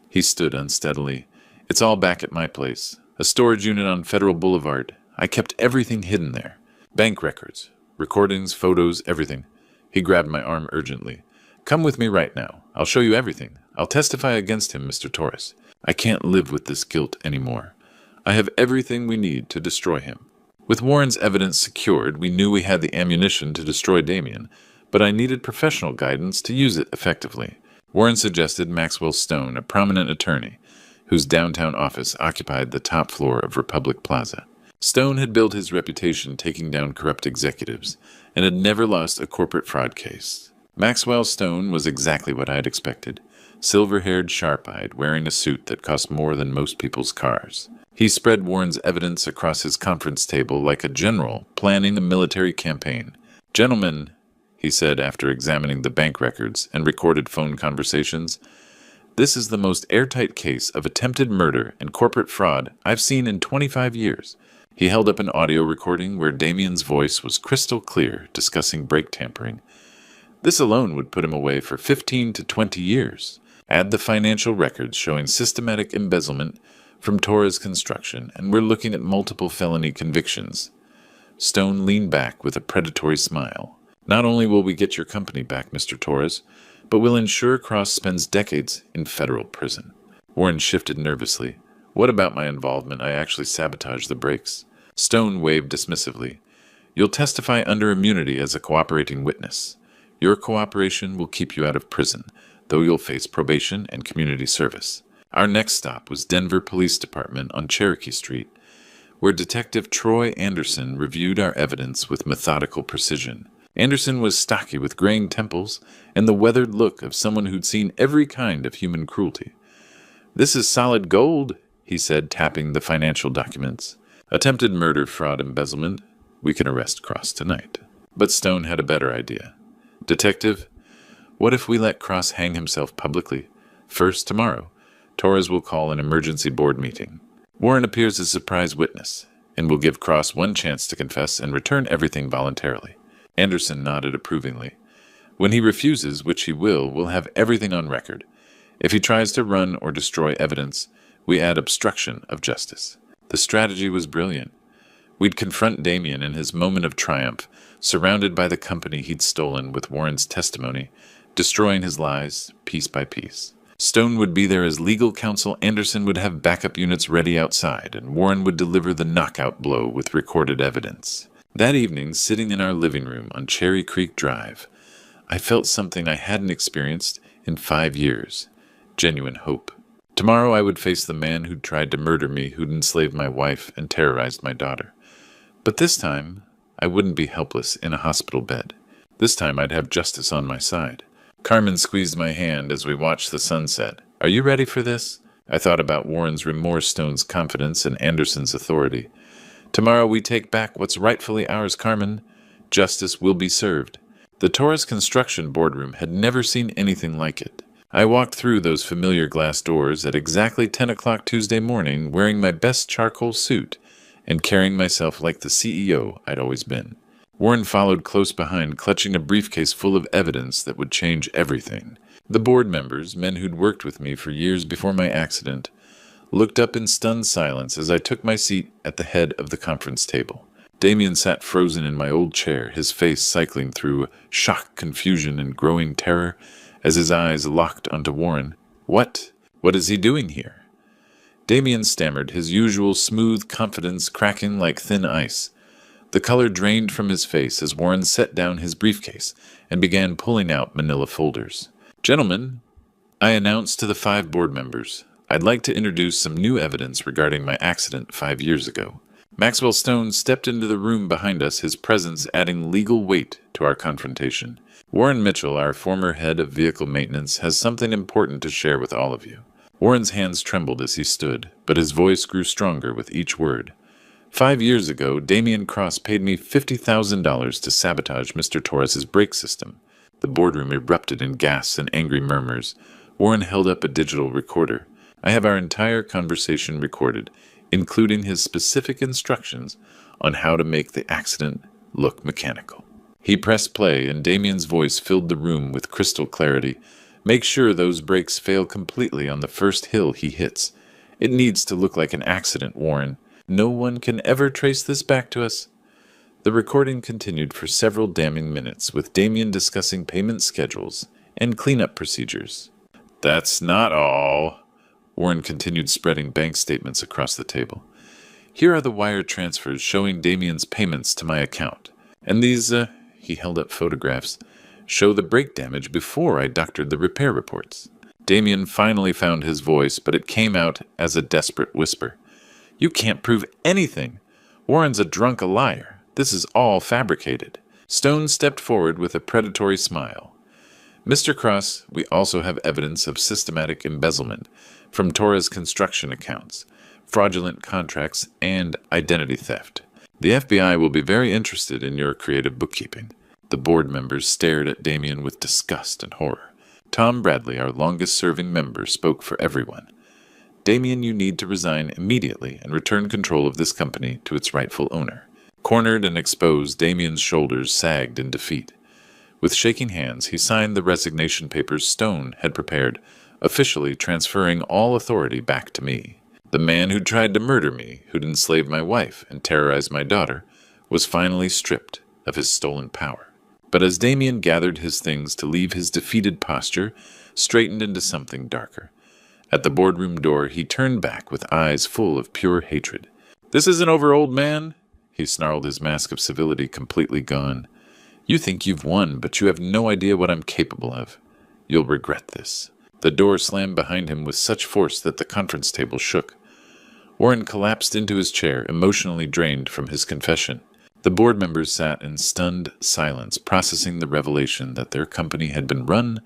Speaker 1: He stood unsteadily. "It's all back at my place. A storage unit on Federal Boulevard. I kept everything hidden there. Bank records, recordings, photos, everything." He grabbed my arm urgently. "Come with me right now. I'll show you everything. I'll testify against him, Mr. Torres. I can't live with this guilt anymore. I have everything we need to destroy him." With Warren's evidence secured, we knew we had the ammunition to destroy Damien, but I needed professional guidance to use it effectively. Warren suggested Maxwell Stone, a prominent attorney, whose downtown office occupied the top floor of Republic Plaza. Stone had built his reputation taking down corrupt executives, and had never lost a corporate fraud case. Maxwell Stone was exactly what I had expected. Silver-haired, sharp-eyed, wearing a suit that cost more than most people's cars. He spread Warren's evidence across his conference table like a general planning a military campaign. "Gentlemen," he said after examining the bank records and recorded phone conversations, "this is the most airtight case of attempted murder and corporate fraud I've seen in 25 years. He held up an audio recording where Damien's voice was crystal clear, discussing brake tampering. "This alone would put him away for 15 to 20 years. Add the financial records showing systematic embezzlement from Torres Construction, and we're looking at multiple felony convictions." Stone leaned back with a predatory smile. "Not only will we get your company back, Mr. Torres, but we'll ensure Cross spends decades in federal prison." Warren shifted nervously. "What about my involvement? I actually sabotaged the brakes." Stone waved dismissively. "You'll testify under immunity as a cooperating witness. Your cooperation will keep you out of prison, though you'll face probation and community service." Our next stop was Denver Police Department on Cherokee Street, where Detective Troy Anderson reviewed our evidence with methodical precision. Anderson was stocky with graying temples and the weathered look of someone who'd seen every kind of human cruelty. "This is solid gold," he said, tapping the financial documents. "Attempted murder, fraud, embezzlement. We can arrest Cross tonight." But Stone had a better idea. "Detective, what if we let Cross hang himself publicly? First, tomorrow, Torres will call an emergency board meeting. Warren appears as surprise witness. and we'll give Cross one chance to confess and return everything voluntarily. Anderson nodded approvingly. When he refuses, which he will, we'll have everything on record. If he tries to run or destroy evidence, we add obstruction of justice. The strategy was brilliant. We'd confront Damien in his moment of triumph, surrounded by the company he'd stolen with Warren's testimony, destroying his lies piece by piece. Stone would be there as legal counsel, Anderson would have backup units ready outside, and Warren would deliver the knockout blow with recorded evidence. That evening, sitting in our living room on Cherry Creek Drive, I felt something I hadn't experienced in 5 years. Genuine hope. Tomorrow I would face the man who'd tried to murder me, who'd enslaved my wife and terrorized my daughter. But this time, I wouldn't be helpless in a hospital bed. This time I'd have justice on my side. Carmen squeezed my hand as we watched the sunset. Are you ready for this? I thought about Warren's remorse, Stone's confidence, and Anderson's authority. Tomorrow we take back what's rightfully ours, Carmen. Justice will be served. The Torres Construction boardroom had never seen anything like it. I walked through those familiar glass doors at exactly 10 o'clock Tuesday morning, wearing my best charcoal suit and carrying myself like the CEO I'd always been. Warren followed close behind, clutching a briefcase full of evidence that would change everything. The board members, men who'd worked with me for years before my accident, looked up in stunned silence as I took my seat at the head of the conference table. Damien sat frozen in my old chair, his face cycling through shock, confusion, and growing terror as his eyes locked onto Warren. What is he doing here? Damien stammered, his usual smooth confidence cracking like thin ice. The color drained from his face as Warren set down his briefcase and began pulling out manila folders. Gentlemen, I announced to the 5 board members, I'd like to introduce some new evidence regarding my accident 5 years ago. Maxwell Stone stepped into the room behind us, his presence adding legal weight to our confrontation. Warren Mitchell, our former head of vehicle maintenance, has something important to share with all of you. Warren's hands trembled as he stood, but his voice grew stronger with each word. 5 years ago, Damien Cross paid me $50,000 to sabotage Mr. Torres's brake system. The boardroom erupted in gasps and angry murmurs. Warren held up a digital recorder. I have our entire conversation recorded, including his specific instructions on how to make the accident look mechanical. He pressed play, and Damien's voice filled the room with crystal clarity. Make sure those brakes fail completely on the first hill he hits. It needs to look like an accident, Warren. No one can ever trace this back to us. The recording continued for several damning minutes, with Damien discussing payment schedules and cleanup procedures. That's not all. Warren continued spreading bank statements across the table. Here are the wire transfers showing Damien's payments to my account. And these, he held up photographs, show the brake damage before I doctored the repair reports. Damien finally found his voice, but it came out as a desperate whisper. You can't prove anything. Warren's a drunk liar. This is all fabricated. Stone stepped forward with a predatory smile. Mr. Cross, we also have evidence of systematic embezzlement from Torres construction accounts, fraudulent contracts, and identity theft. The FBI will be very interested in your creative bookkeeping. The board members stared at Damien with disgust and horror. Tom Bradley, our longest-serving member, spoke for everyone. Damien, you need to resign immediately and return control of this company to its rightful owner. Cornered and exposed, Damien's shoulders sagged in defeat. With shaking hands, he signed the resignation papers Stone had prepared, officially transferring all authority back to me. The man who'd tried to murder me, who'd enslaved my wife and terrorized my daughter, was finally stripped of his stolen power. But as Damien gathered his things to leave, his defeated posture straightened into something darker. At the boardroom door, he turned back with eyes full of pure hatred. This isn't over, old man, he snarled, his mask of civility completely gone. You think you've won, but you have no idea what I'm capable of. You'll regret this. The door slammed behind him with such force that the conference table shook. Warren collapsed into his chair, emotionally drained from his confession. The board members sat in stunned silence, processing the revelation that their company had been run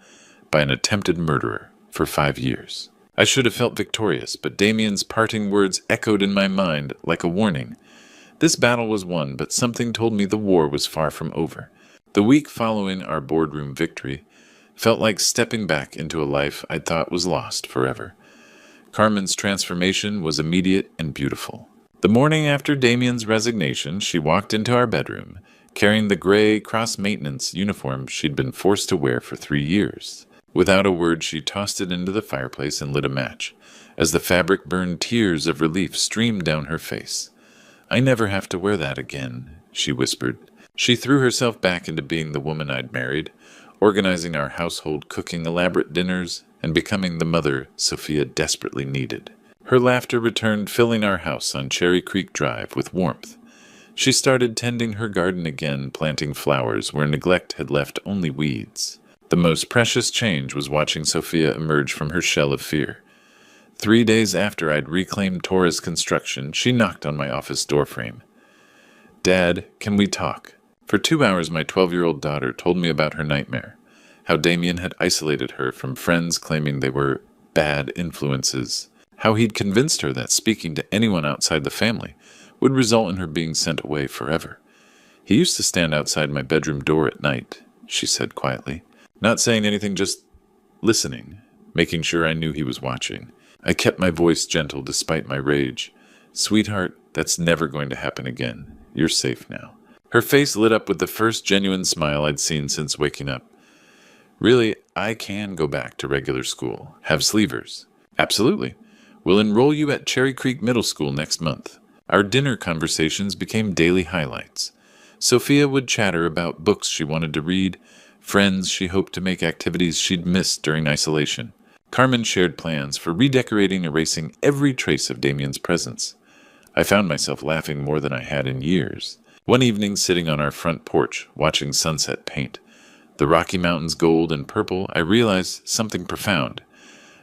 Speaker 1: by an attempted murderer for 5 years. I should have felt victorious, but Damien's parting words echoed in my mind like a warning. This battle was won, but something told me the war was far from over. The week following our boardroom victory felt like stepping back into a life I thought was lost forever. Carmen's transformation was immediate and beautiful. The morning after Damien's resignation, she walked into our bedroom, carrying the gray cross-maintenance uniform she'd been forced to wear for 3 years. Without a word, she tossed it into the fireplace and lit a match. As the fabric burned, tears of relief streamed down her face. "I never have to wear that again," she whispered. She threw herself back into being the woman I'd married, organizing our household, cooking elaborate dinners, and becoming the mother Sophia desperately needed. Her laughter returned, filling our house on Cherry Creek Drive with warmth. She started tending her garden again, planting flowers where neglect had left only weeds. The most precious change was watching Sophia emerge from her shell of fear. 3 days after I'd reclaimed Torres Construction, she knocked on my office doorframe. "Dad, can we talk?" For 2 hours my 12-year-old daughter told me about her nightmare, how Damien had isolated her from friends claiming they were bad influences, how he'd convinced her that speaking to anyone outside the family would result in her being sent away forever. "He used to stand outside my bedroom door at night," she said quietly, not saying anything, just listening, making sure I knew he was watching. I kept my voice gentle despite my rage. "Sweetheart, that's never going to happen again. You're safe now." Her face lit up with the first genuine smile I'd seen since waking up. "Really, I can go back to regular school. Have sleevers." "Absolutely. We'll enroll you at Cherry Creek Middle School next month." Our dinner conversations became daily highlights. Sophia would chatter about books she wanted to read, friends she hoped to make, activities she'd missed during isolation. Carmen shared plans for redecorating, erasing every trace of Damien's presence. I found myself laughing more than I had in years. One evening, sitting on our front porch, watching sunset paint, the Rocky Mountains gold and purple, I realized something profound.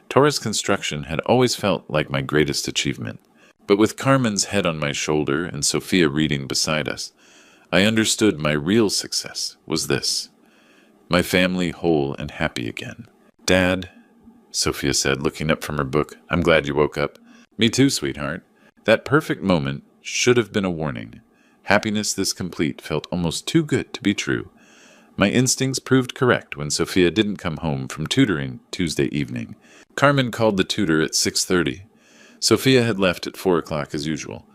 Speaker 1: Torres Construction had always felt like my greatest achievement. But with Carmen's head on my shoulder and Sophia reading beside us, I understood my real success was this: my family whole and happy again. "Dad," Sophia said, looking up from her book, "I'm glad you woke up." "Me too, sweetheart." That perfect moment should have been a warning. Happiness this complete felt almost too good to be true. My instincts proved correct when Sophia didn't come home from tutoring Tuesday evening. Carmen called the tutor at 6:30. Sophia had left at 4 o'clock as usual.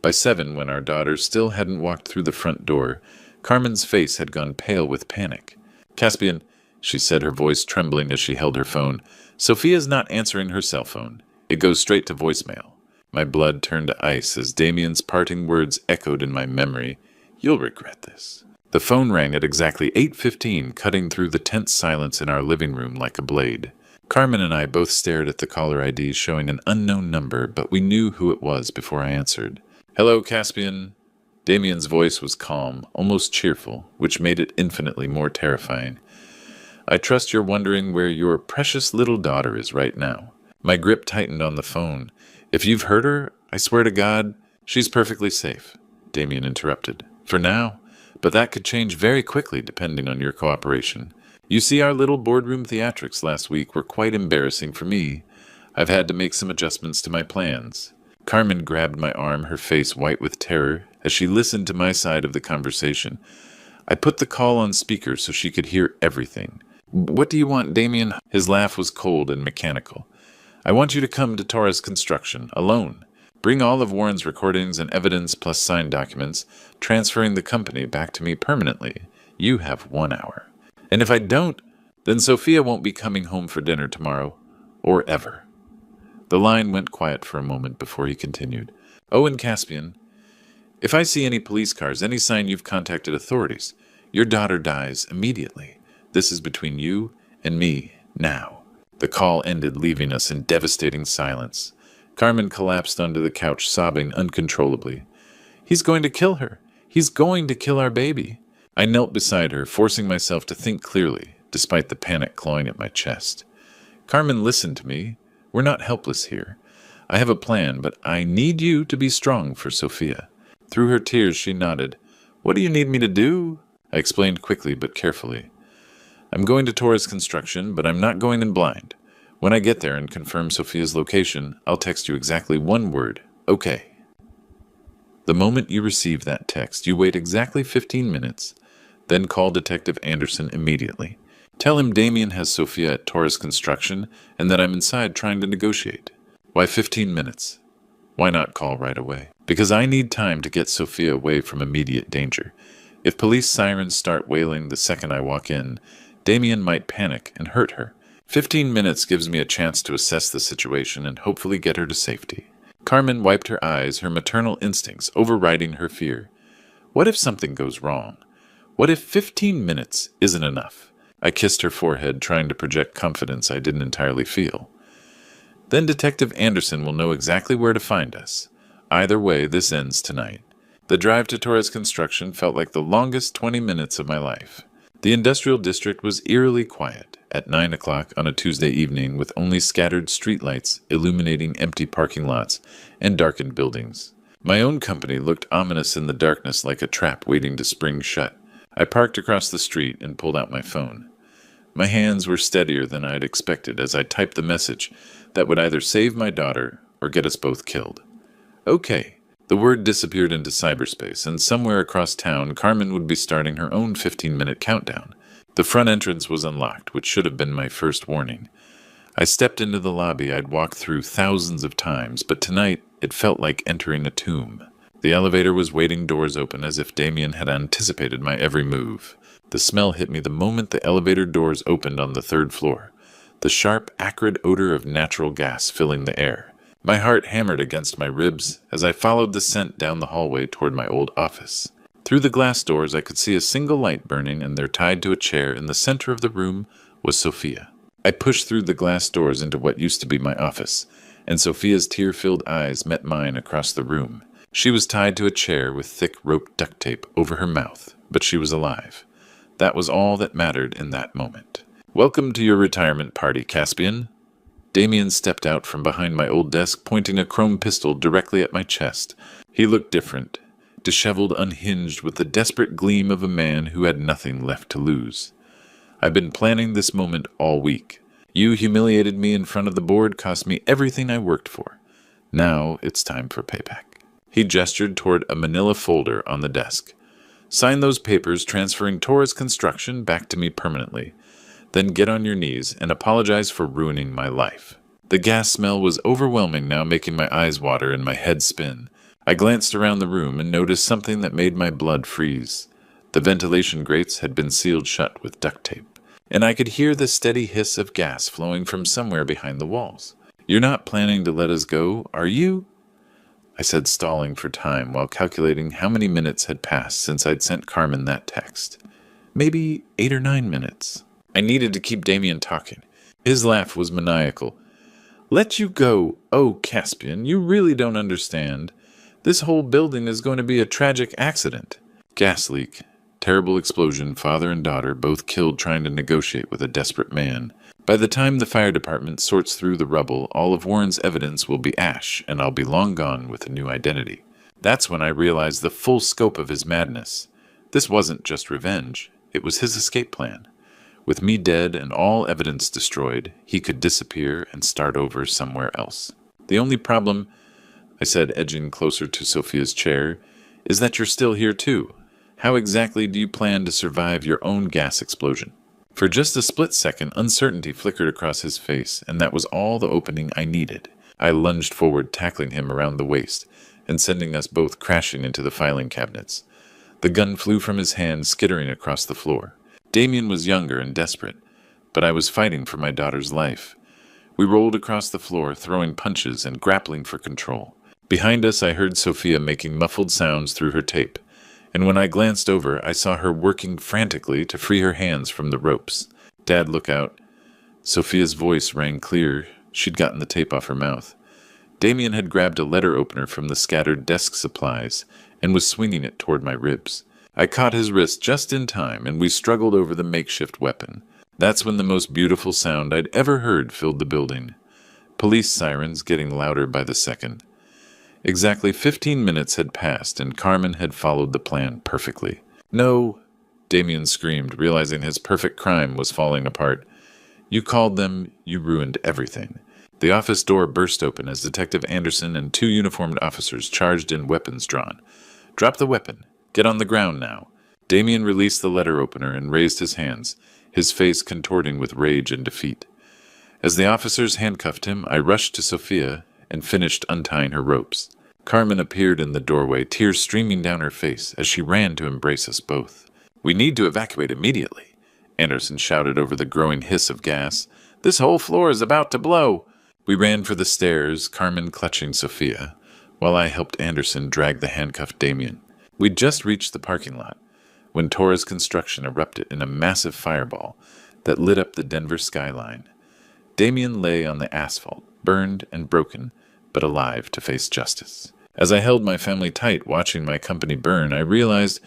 Speaker 1: By 7, when our daughter still hadn't walked through the front door, Carmen's face had gone pale with panic. "Caspian," she said, her voice trembling as she held her phone, "Sophia's not answering her cell phone. It goes straight to voicemail." My blood turned to ice as Damien's parting words echoed in my memory. "You'll regret this." The phone rang at exactly 8:15, cutting through the tense silence in our living room like a blade. Carmen and I both stared at the caller ID showing an unknown number, but we knew who it was before I answered. "Hello, Caspian." Damien's voice was calm, almost cheerful, which made it infinitely more terrifying. "I trust you're wondering where your precious little daughter is right now." My grip tightened on the phone. "If you've heard her, I swear to God, she's perfectly safe," Damien interrupted. "For now, but that could change very quickly depending on your cooperation. You see, our little boardroom theatrics last week were quite embarrassing for me. I've had to make some adjustments to my plans." Carmen grabbed my arm, her face white with terror, as she listened to my side of the conversation. I put the call on speaker so she could hear everything. "What do you want, Damien?" His laugh was cold and mechanical. "I want you to come to Torres Construction, alone. Bring all of Warren's recordings and evidence plus signed documents, transferring the company back to me permanently. You have 1 hour. And if I don't, then Sophia won't be coming home for dinner tomorrow, or ever." The line went quiet for a moment before he continued. "Oh, and Caspian, if I see any police cars, any sign you've contacted authorities, your daughter dies immediately. This is between you and me now." The call ended, leaving us in devastating silence. Carmen collapsed onto the couch, sobbing uncontrollably. "He's going to kill her. He's going to kill our baby." I knelt beside her, forcing myself to think clearly, despite the panic clawing at my chest. "Carmen, listen to me. We're not helpless here. I have a plan, but I need you to be strong for Sophia." Through her tears, she nodded. "What do you need me to do?" I explained quickly but carefully. "I'm going to Torres Construction, but I'm not going in blind. When I get there and confirm Sophia's location, I'll text you exactly one word. Okay. The moment you receive that text, you wait exactly 15 minutes, then call Detective Anderson immediately. Tell him Damien has Sophia at Torres Construction and that I'm inside trying to negotiate." "Why 15 minutes?" Why not call right away? Because I need time to get Sophia away from immediate danger. If police sirens start wailing the second I walk in, Damien might panic and hurt her. 15 minutes gives me a chance to assess the situation and hopefully get her to safety. Carmen wiped her eyes, her maternal instincts overriding her fear. What if something goes wrong? What if 15 minutes isn't enough? I kissed her forehead, trying to project confidence I didn't entirely feel. Then Detective Anderson will know exactly where to find us. Either way, this ends tonight. The drive to Torres Construction felt like the longest 20 minutes of my life. The industrial district was eerily quiet at 9 o'clock on a Tuesday evening, with only scattered streetlights illuminating empty parking lots and darkened buildings. My own company looked ominous in the darkness, like a trap waiting to spring shut. I parked across the street and pulled out my phone. My hands were steadier than I had expected as I typed the message that would either save my daughter or get us both killed. Okay. The word disappeared into cyberspace, and somewhere across town, Carmen would be starting her own 15-minute countdown. The front entrance was unlocked, which should have been my first warning. I stepped into the lobby I'd walked through thousands of times, but tonight it felt like entering a tomb. The elevator was waiting, doors open, as if Damien had anticipated my every move. The smell hit me the moment the elevator doors opened on the third floor, the sharp, acrid odor of natural gas filling the air. My heart hammered against my ribs as I followed the scent down the hallway toward my old office. Through the glass doors, I could see a single light burning, and there, tied to a chair in the center of the room, was Sophia. I pushed through the glass doors into what used to be my office, and Sophia's tear-filled eyes met mine across the room. She was tied to a chair with thick rope duct tape over her mouth, but she was alive. That was all that mattered in that moment. "Welcome to your retirement party, Caspian." Damien stepped out from behind my old desk, pointing a chrome pistol directly at my chest. He looked different, disheveled, unhinged, with the desperate gleam of a man who had nothing left to lose. "I've been planning this moment all week. You humiliated me in front of the board, cost me everything I worked for. Now it's time for payback." He gestured toward a manila folder on the desk. "Sign those papers transferring Torres Construction back to me permanently. Then get on your knees and apologize for ruining my life." The gas smell was overwhelming now, making my eyes water and my head spin. I glanced around the room and noticed something that made my blood freeze. The ventilation grates had been sealed shut with duct tape, and I could hear the steady hiss of gas flowing from somewhere behind the walls. "You're not planning to let us go, are you?" I said, stalling for time while calculating how many minutes had passed since I'd sent Carmen that text. Maybe 8 or 9 minutes. I needed to keep Damien talking. His laugh was maniacal. "Let you go? Oh, Caspian, you really don't understand. This whole building is going to be a tragic accident." Gas leak. Terrible explosion, father and daughter both killed trying to negotiate with a desperate man. By the time the fire department sorts through the rubble, all of Warren's evidence will be ash, and I'll be long gone with a new identity. That's when I realized the full scope of his madness. This wasn't just revenge. It was his escape plan. With me dead and all evidence destroyed, he could disappear and start over somewhere else. "The only problem," I said, edging closer to Sophia's chair, "is that you're still here too. How exactly do you plan to survive your own gas explosion?" For just a split second, uncertainty flickered across his face, and that was all the opening I needed. I lunged forward, tackling him around the waist, and sending us both crashing into the filing cabinets. The gun flew from his hand, skittering across the floor. Damien was younger and desperate, but I was fighting for my daughter's life. We rolled across the floor, throwing punches and grappling for control. Behind us, I heard Sophia making muffled sounds through her tape, and when I glanced over, I saw her working frantically to free her hands from the ropes. "Dad, look out." Sophia's voice rang clear. She'd gotten the tape off her mouth. Damien had grabbed a letter opener from the scattered desk supplies and was swinging it toward my ribs. I caught his wrist just in time, and we struggled over the makeshift weapon. That's when the most beautiful sound I'd ever heard filled the building. Police sirens getting louder by the second. Exactly 15 minutes had passed, and Carmen had followed the plan perfectly. "No," Damien screamed, realizing his perfect crime was falling apart. "You called them, you ruined everything." The office door burst open as Detective Anderson and 2 uniformed officers charged in, weapons drawn. "Drop the weapon. Get on the ground now." Damien released the letter opener and raised his hands, his face contorting with rage and defeat. As the officers handcuffed him, I rushed to Sophia and finished untying her ropes. Carmen appeared in the doorway, tears streaming down her face as she ran to embrace us both. "We need to evacuate immediately," Anderson shouted over the growing hiss of gas. "This whole floor is about to blow." We ran for the stairs, Carmen clutching Sophia, while I helped Anderson drag the handcuffed Damien. We'd just reached the parking lot when Torres Construction erupted in a massive fireball that lit up the Denver skyline. Damien lay on the asphalt, burned and broken, but alive to face justice. As I held my family tight watching my company burn, I realized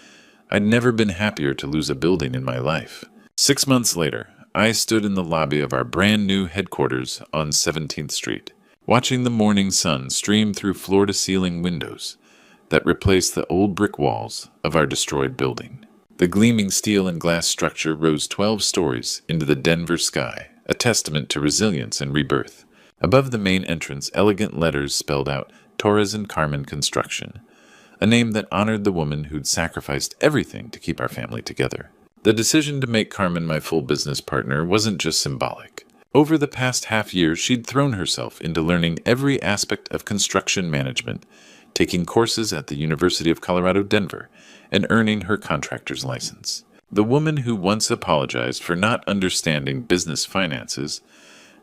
Speaker 1: I'd never been happier to lose a building in my life. 6 months later, I stood in the lobby of our brand new headquarters on 17th Street, watching the morning sun stream through floor-to-ceiling windows that replaced the old brick walls of our destroyed building. The gleaming steel and glass structure rose 12 stories into the Denver sky, a testament to resilience and rebirth. Above the main entrance, elegant letters spelled out Torres and Carmen Construction, a name that honored the woman who'd sacrificed everything to keep our family together. The decision to make Carmen my full business partner wasn't just symbolic. Over the past half year, she'd thrown herself into learning every aspect of construction management, taking courses at the University of Colorado, Denver, and earning her contractor's license. The woman who once apologized for not understanding business finances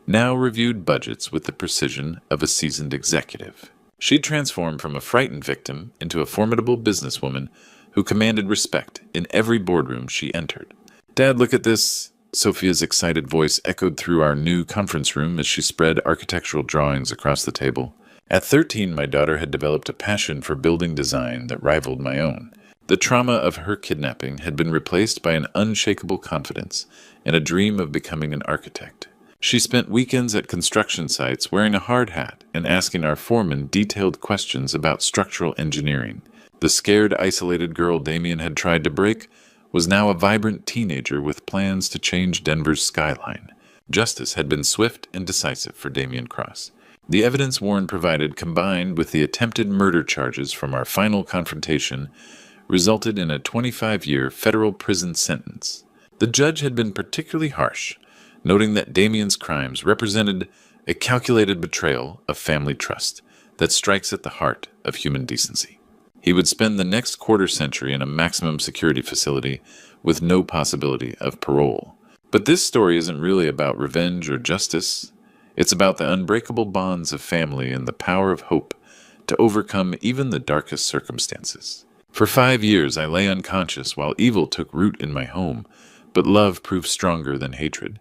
Speaker 1: now reviewed budgets with the precision of a seasoned executive. She transformed from a frightened victim into a formidable businesswoman who commanded respect in every boardroom she entered. "Dad, look at this." Sophia's excited voice echoed through our new conference room as she spread architectural drawings across the table. At 13, my daughter had developed a passion for building design that rivaled my own. The trauma of her kidnapping had been replaced by an unshakable confidence and a dream of becoming an architect. She spent weekends at construction sites wearing a hard hat and asking our foreman detailed questions about structural engineering. The scared, isolated girl Damien had tried to break was now a vibrant teenager with plans to change Denver's skyline. Justice had been swift and decisive for Damien Cross. The evidence Warren provided, combined with the attempted murder charges from our final confrontation, resulted in a 25-year federal prison sentence. The judge had been particularly harsh, noting that Damien's crimes represented a calculated betrayal of family trust that strikes at the heart of human decency. He would spend the next quarter-century in a maximum security facility with no possibility of parole. But this story isn't really about revenge or justice. It's about the unbreakable bonds of family and the power of hope to overcome even the darkest circumstances. For 5 years, I lay unconscious while evil took root in my home, but love proved stronger than hatred.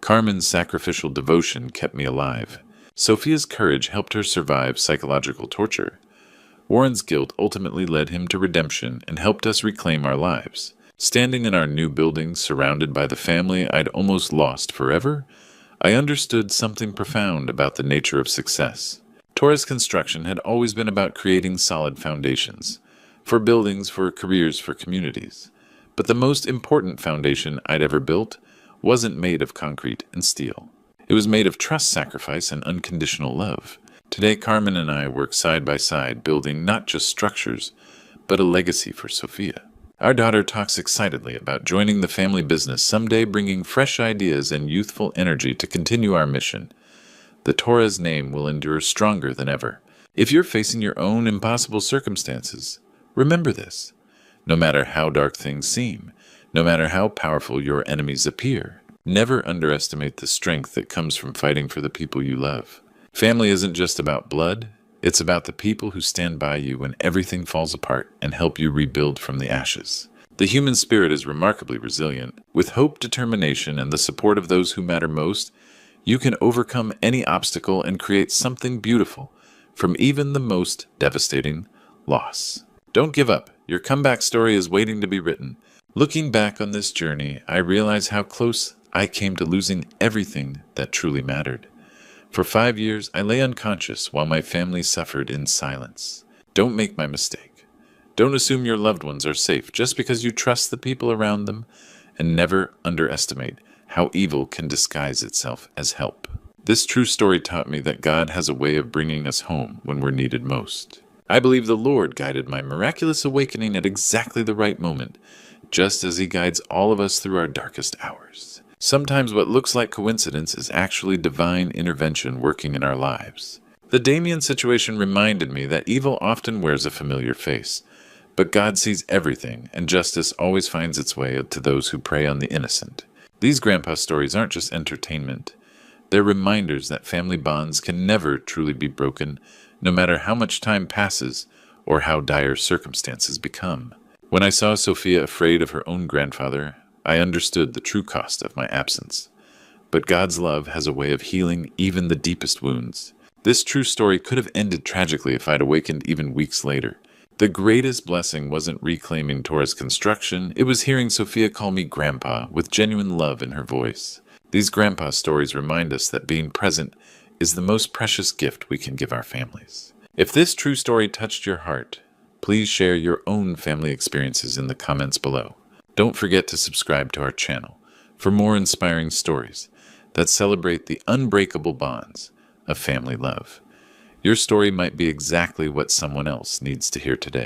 Speaker 1: Carmen's sacrificial devotion kept me alive. Sophia's courage helped her survive psychological torture. Warren's guilt ultimately led him to redemption and helped us reclaim our lives. Standing in our new building, surrounded by the family I'd almost lost forever, I understood something profound about the nature of success. Torres Construction had always been about creating solid foundations, for buildings, for careers, for communities. But the most important foundation I'd ever built wasn't made of concrete and steel. It was made of trust, sacrifice, and unconditional love. Today, Carmen and I work side by side, building not just structures, but a legacy for Sophia. Our daughter talks excitedly about joining the family business someday, bringing fresh ideas and youthful energy to continue our mission. The Torres name will endure stronger than ever. If you're facing your own impossible circumstances, remember this. No matter how dark things seem, no matter how powerful your enemies appear, never underestimate the strength that comes from fighting for the people you love. Family isn't just about blood, it's about the people who stand by you when everything falls apart and help you rebuild from the ashes. The human spirit is remarkably resilient. With hope, determination, and the support of those who matter most, you can overcome any obstacle and create something beautiful from even the most devastating loss. Don't give up. Your comeback story is waiting to be written. Looking back on this journey, I realize how close I came to losing everything that truly mattered. For 5 years, I lay unconscious while my family suffered in silence. Don't make my mistake. Don't assume your loved ones are safe just because you trust the people around them, and never underestimate how evil can disguise itself as help. This true story taught me that God has a way of bringing us home when we're needed most. I believe the Lord guided my miraculous awakening at exactly the right moment, just as He guides all of us through our darkest hours. Sometimes what looks like coincidence is actually divine intervention working in our lives. The Damien situation reminded me that evil often wears a familiar face, but God sees everything, and justice always finds its way to those who prey on the innocent. These grandpa stories aren't just entertainment. They're reminders that family bonds can never truly be broken, no matter how much time passes or how dire circumstances become. When I saw Sophia afraid of her own grandfather, I understood the true cost of my absence. But God's love has a way of healing even the deepest wounds. This true story could have ended tragically if I'd awakened even weeks later. The greatest blessing wasn't reclaiming Tora's construction, it was hearing Sophia call me Grandpa with genuine love in her voice. These Grandpa stories remind us that being present is the most precious gift we can give our families. If this true story touched your heart, please share your own family experiences in the comments below. Don't forget to subscribe to our channel for more inspiring stories that celebrate the unbreakable bonds of family love. Your story might be exactly what someone else needs to hear today.